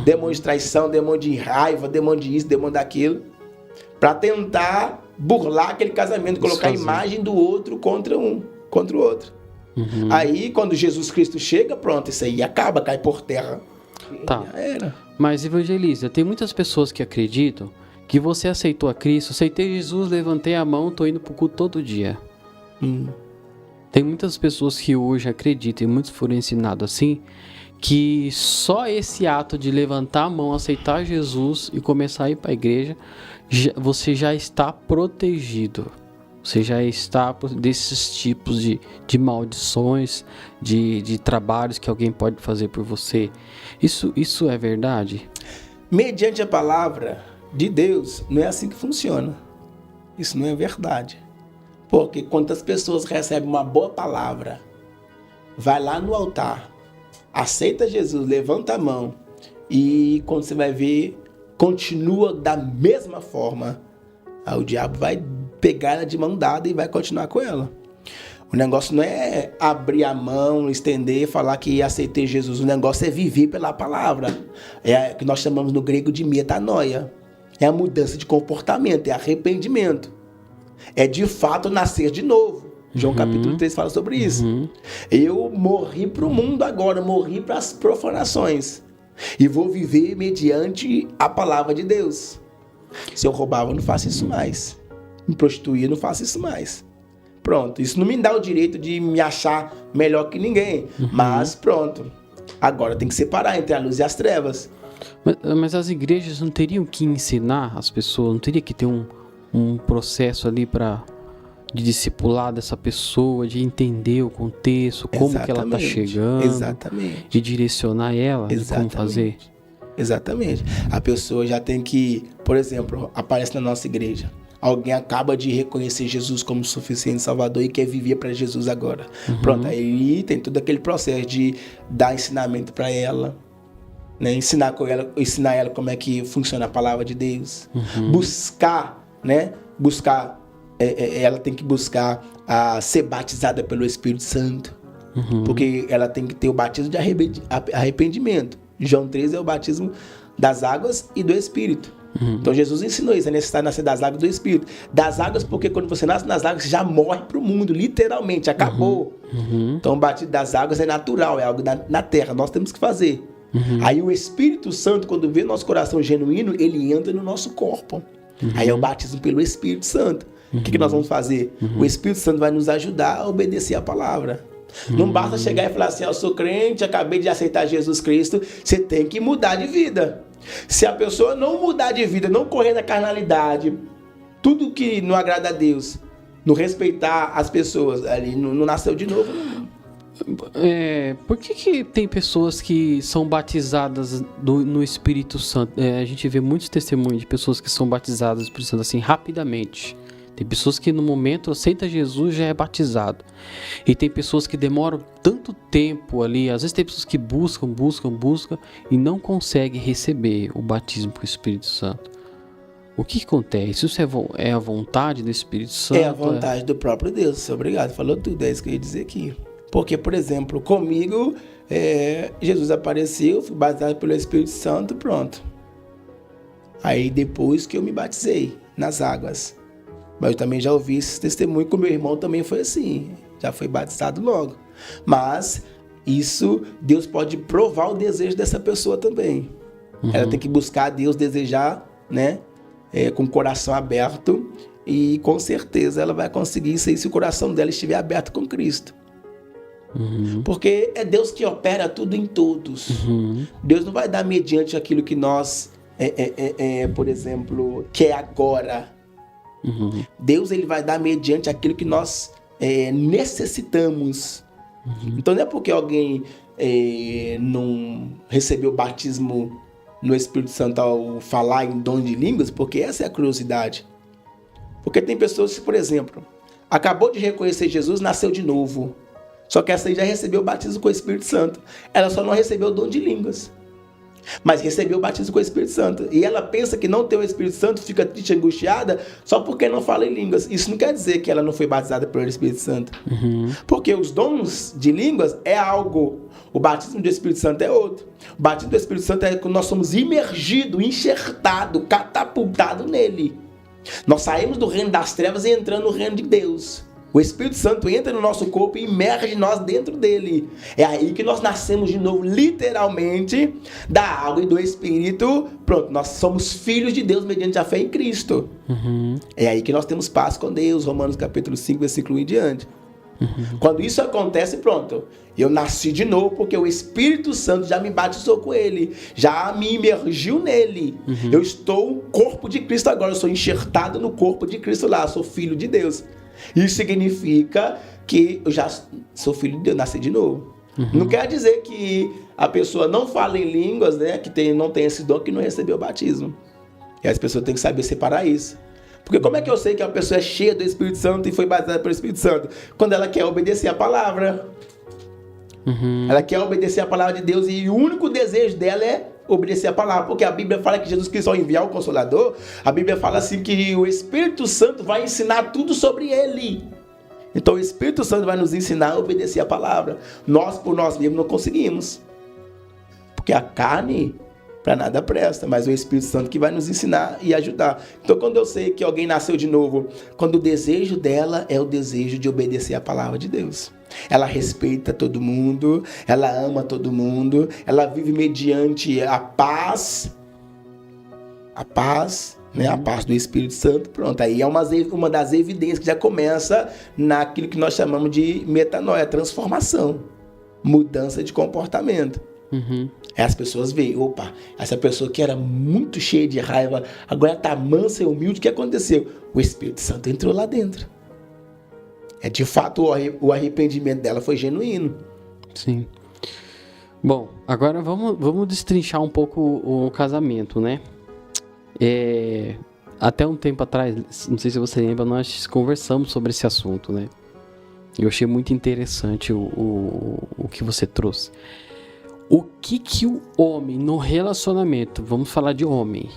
Speaker 2: Demônio de traição, demônio de raiva, demônio de isso, demônio daquilo. Para tentar burlar aquele casamento, colocar a imagem do outro contra o outro. Aí, quando Jesus Cristo chega, pronto, isso aí acaba, cai por terra.
Speaker 3: Tá.
Speaker 2: Já era.
Speaker 3: Mas, evangelista, tem muitas pessoas que acreditam que você aceitou a Cristo, aceitei Jesus, levantei a mão, tô indo pro culto todo dia. Tem muitas pessoas que hoje acreditam, e muitos foram ensinados assim, que só esse ato de levantar a mão, aceitar Jesus e começar a ir para a igreja, você já está protegido. Você já está desses tipos de maldições, de trabalhos que alguém pode fazer por você. Isso é verdade?
Speaker 2: Mediante a palavra de Deus, não é assim que funciona. Isso não é verdade. Porque quantas pessoas recebem uma boa palavra, vai lá no altar, aceita Jesus, levanta a mão e quando você vai ver, continua da mesma forma, aí o diabo vai pegar ela de mão dada e vai continuar com ela. O negócio não é abrir a mão, estender, falar que aceitei Jesus. O negócio é viver pela palavra. É o que nós chamamos no grego de metanoia. É a mudança de comportamento, é arrependimento. É de fato nascer de novo. João capítulo 3 fala sobre isso. Eu morri para o mundo agora, morri para as profanações. E vou viver mediante a palavra de Deus. Se eu roubava, eu não faço isso mais. Me prostituía, eu não faço isso mais. Pronto, isso não me dá o direito de me achar melhor que ninguém. Mas pronto, agora tem que separar entre a luz e as trevas.
Speaker 3: Mas as igrejas não teriam que ensinar as pessoas? Não teria que ter um processo ali de discipular dessa pessoa, de entender o contexto, como que ela está chegando, de direcionar ela, de como fazer?
Speaker 2: Exatamente. A pessoa já tem que, por exemplo, aparece na nossa igreja. Alguém acaba de reconhecer Jesus como suficiente Salvador e quer viver para Jesus agora. Pronto, aí tem todo aquele processo de dar ensinamento para ela, né? Ensinar ela como é que funciona a palavra de Deus. Buscar, né? Ela tem que buscar ser batizada pelo Espírito Santo. Porque ela tem que ter o batismo de arrependimento. João 13 é o batismo das águas e do Espírito. Então Jesus ensinou isso, é necessário nascer das águas do Espírito. Das águas, porque quando você nasce nas águas, você já morre para o mundo, literalmente, acabou. Então o batismo das águas é natural, é algo na terra, nós temos que fazer. Aí o Espírito Santo, quando vê nosso coração genuíno, ele entra no nosso corpo. Aí é o batismo pelo Espírito Santo. O que nós vamos fazer? O Espírito Santo vai nos ajudar a obedecer a palavra. Não basta chegar e falar assim, eu sou crente, acabei de aceitar Jesus Cristo, você tem que mudar de vida. Se a pessoa não mudar de vida, não correr da carnalidade, tudo que não agrada a Deus, não respeitar as pessoas, ali não nasceu de novo.
Speaker 3: Por que tem pessoas que são batizadas no Espírito Santo? A gente vê muitos testemunhos de pessoas que são batizadas no Espírito Santo assim, rapidamente. Tem pessoas que no momento aceita Jesus já é batizado. E tem pessoas que demoram tanto tempo ali. Às vezes tem pessoas que buscam e não conseguem receber o batismo com o Espírito Santo. O que acontece? Isso é a vontade do Espírito Santo?
Speaker 2: É a vontade do próprio Deus. Obrigado, falou tudo. É isso que eu ia dizer aqui. Porque, por exemplo, comigo, Jesus apareceu, fui batizado pelo Espírito Santo, pronto. Aí depois que eu me batizei nas águas. Mas eu também já ouvi esse testemunho que o meu irmão também foi assim. Já foi batizado logo. Mas isso, Deus pode provar o desejo dessa pessoa também. Ela tem que buscar a Deus, desejar, né? Com o coração aberto. E com certeza ela vai conseguir isso aí se o coração dela estiver aberto com Cristo. Porque é Deus que opera tudo em todos. Deus não vai dar mediante aquilo que nós, por exemplo, quer agora. Deus ele vai dar mediante aquilo que nós necessitamos. Então não é porque alguém não recebeu o batismo no Espírito Santo ao falar em dom de línguas, porque essa é a curiosidade. Porque tem pessoas que, por exemplo, acabou de reconhecer Jesus, nasceu de novo. Só que essa aí já recebeu o batismo com o Espírito Santo. Ela só não recebeu o dom de línguas. Mas recebeu o batismo com o Espírito Santo. E ela pensa que não tem o Espírito Santo, fica triste, angustiada, só porque não fala em línguas. Isso não quer dizer que ela não foi batizada pelo Espírito Santo. Porque os dons de línguas é algo. O batismo do Espírito Santo é outro. O batismo do Espírito Santo é quando nós somos imergidos, enxertados, catapultados nele. Nós saímos do reino das trevas e entramos no reino de Deus. O Espírito Santo entra no nosso corpo e imerge nós dentro dele. É aí que nós nascemos de novo, literalmente, da água e do Espírito. Pronto, nós somos filhos de Deus mediante a fé em Cristo. É aí que nós temos paz com Deus, Romanos capítulo 5, versículo 1 em diante. Quando isso acontece, pronto, eu nasci de novo porque o Espírito Santo já me batizou com ele, já me imergiu nele. Eu estou o corpo de Cristo agora, eu sou enxertado no corpo de Cristo lá, sou filho de Deus. Isso significa que eu já sou filho de Deus, nasci de novo. Não quer dizer que a pessoa não fala em línguas, né, que não tem esse dom, que não recebeu o batismo. E as pessoas têm que saber separar isso. Porque como é que eu sei que a pessoa é cheia do Espírito Santo e foi batizada pelo Espírito Santo? Quando ela quer obedecer a palavra. Ela quer obedecer a palavra de Deus e o único desejo dela é obedecer a palavra. Porque a Bíblia fala que Jesus Cristo, ao enviar o Consolador, a Bíblia fala assim que o Espírito Santo vai ensinar tudo sobre ele. Então o Espírito Santo vai nos ensinar a obedecer a palavra. Nós, por nós mesmos, não conseguimos. Porque a carne, para nada presta, mas o Espírito Santo que vai nos ensinar e ajudar. Então quando eu sei que alguém nasceu de novo, quando o desejo dela é o desejo de obedecer a palavra de Deus. Ela respeita todo mundo, ela ama todo mundo, ela vive mediante a paz, né? A paz do Espírito Santo. Pronto, aí é uma das evidências que já começa naquilo que nós chamamos de metanoia, transformação, mudança de comportamento. Aí as pessoas veem, opa, essa pessoa que era muito cheia de raiva, agora está mansa e humilde, o que aconteceu? O Espírito Santo entrou lá dentro. De fato, o arrependimento dela foi genuíno.
Speaker 3: Sim. Bom, agora vamos destrinchar um pouco o casamento, né? Até um tempo atrás, não sei se você lembra, nós conversamos sobre esse assunto, né? Eu achei muito interessante o que você trouxe. O que o homem no relacionamento, vamos falar de homem,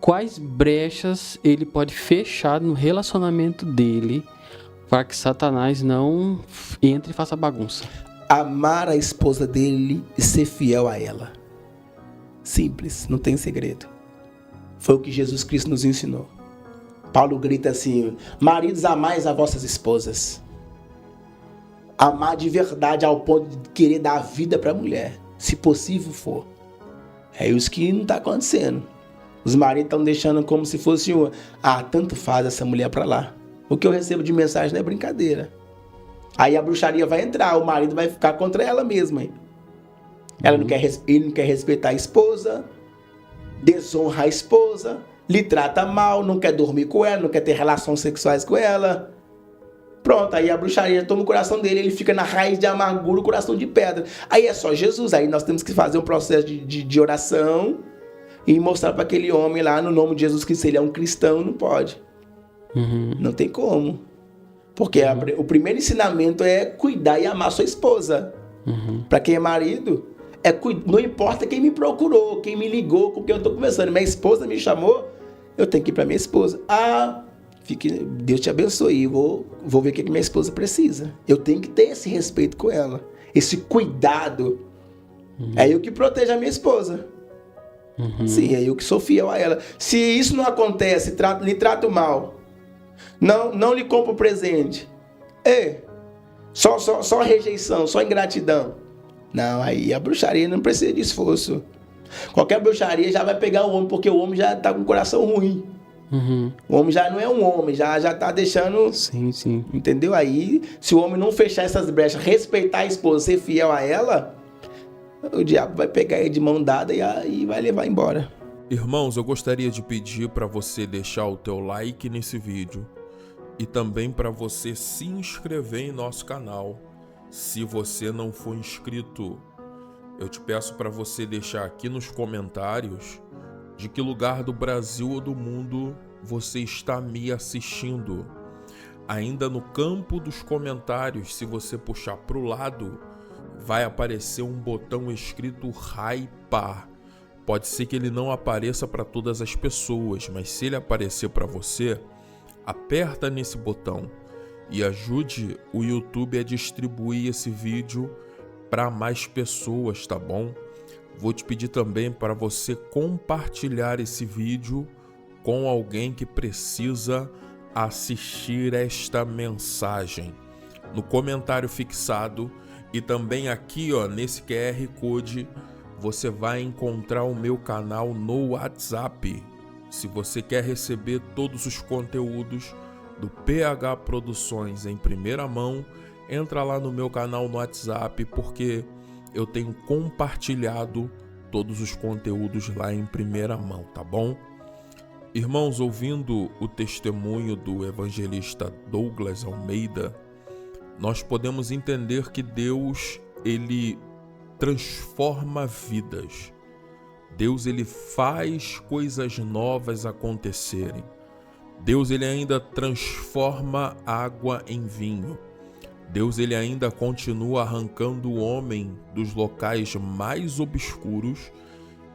Speaker 3: quais brechas ele pode fechar no relacionamento dele para que Satanás não entre e faça bagunça?
Speaker 2: Amar a esposa dele e ser fiel a ela. Simples, não tem segredo. Foi o que Jesus Cristo nos ensinou. Paulo grita assim: maridos, amais as vossas esposas. Amar de verdade ao ponto de querer dar a vida para a mulher, se possível for. É isso que não está acontecendo. Os maridos estão deixando como se fosse tanto faz essa mulher para lá. O que eu recebo de mensagem não é brincadeira. Aí a bruxaria vai entrar, o marido vai ficar contra ela mesma. Hein? Ele não quer respeitar a esposa, desonra a esposa, lhe trata mal, não quer dormir com ela, não quer ter relações sexuais com ela. Pronto, aí a bruxaria toma o coração dele, ele fica na raiz de amargura, o coração de pedra. Aí é só Jesus, aí nós temos que fazer um processo de oração e mostrar para aquele homem lá, no nome de Jesus, que se ele é um cristão, não pode. Não tem como. Porque o primeiro ensinamento é cuidar e amar sua esposa. Para quem é marido, não importa quem me procurou, quem me ligou, com quem eu estou conversando. Minha esposa me chamou, eu tenho que ir para minha esposa. Deus te abençoe, vou ver o que minha esposa precisa. Eu tenho que ter esse respeito com ela, esse cuidado. É eu que protejo a minha esposa. Sim, é eu que sou fiel a ela. Se isso não acontece, lhe trato mal, não lhe compro presente, só rejeição, só ingratidão. Não, aí a bruxaria não precisa de esforço. Qualquer bruxaria já vai pegar o homem, porque o homem já está com o coração ruim. O homem já não é um homem, já está deixando...
Speaker 3: Sim.
Speaker 2: Entendeu? Aí, se o homem não fechar essas brechas, respeitar a esposa, ser fiel a ela, o diabo vai pegar ele de mão dada e vai levar embora.
Speaker 1: Irmãos, eu gostaria de pedir para você deixar o teu like nesse vídeo e também para você se inscrever em nosso canal, se você não for inscrito. Eu te peço para você deixar aqui nos comentários de que lugar do Brasil ou do mundo você está me assistindo. Ainda no campo dos comentários, se você puxar para o lado, vai aparecer um botão escrito Hypar. Pode ser que ele não apareça para todas as pessoas, mas se ele aparecer para você, aperta nesse botão e ajude o YouTube a distribuir esse vídeo para mais pessoas, tá bom? Vou te pedir também para você compartilhar esse vídeo com alguém que precisa assistir esta mensagem. No comentário fixado e também aqui, nesse QR Code, você vai encontrar o meu canal no WhatsApp. Se você quer receber todos os conteúdos do PH Produções em primeira mão, entra lá no meu canal no WhatsApp, porque eu tenho compartilhado todos os conteúdos lá em primeira mão, tá bom? Irmãos, ouvindo o testemunho do evangelista Douglas Almeida, nós podemos entender que Deus, ele transforma vidas. Deus, ele faz coisas novas acontecerem. Deus, ele ainda transforma água em vinho. Deus, ele ainda continua arrancando o homem dos locais mais obscuros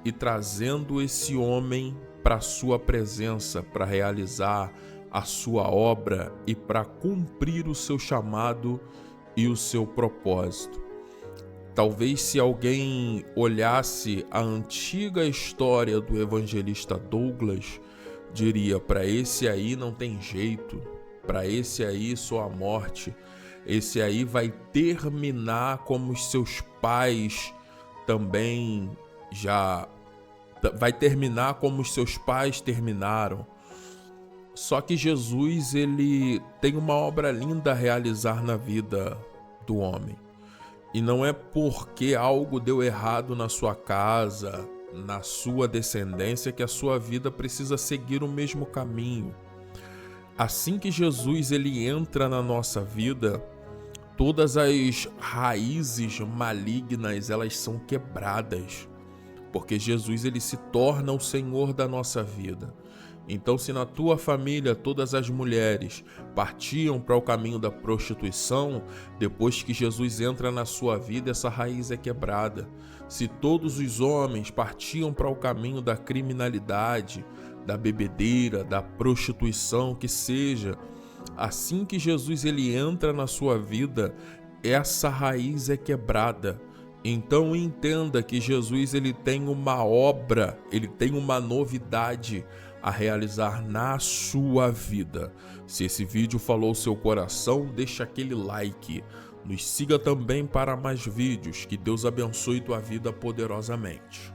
Speaker 1: e trazendo esse homem para a sua presença, para realizar a sua obra e para cumprir o seu chamado e o seu propósito. Talvez se alguém olhasse a antiga história do evangelista Douglas, diria: para esse aí não tem jeito, para esse aí só a morte, esse aí vai terminar como os seus pais também vai terminar como os seus pais terminaram. Só que Jesus, ele tem uma obra linda a realizar na vida do homem. E não é porque algo deu errado na sua casa, na sua descendência, que a sua vida precisa seguir o mesmo caminho. Assim que Jesus, ele entra na nossa vida, todas as raízes malignas, elas são quebradas, porque Jesus, ele se torna o Senhor da nossa vida. Então, se na tua família todas as mulheres partiam para o caminho da prostituição, depois que Jesus entra na sua vida, essa raiz é quebrada. Se todos os homens partiam para o caminho da criminalidade, da bebedeira, da prostituição, que seja, assim que Jesus, ele entra na sua vida, essa raiz é quebrada. Então entenda que Jesus, ele tem uma obra, ele tem uma novidade a realizar na sua vida. Se esse vídeo falou o seu coração, deixa aquele like. Nos siga também para mais vídeos. Que Deus abençoe tua vida poderosamente.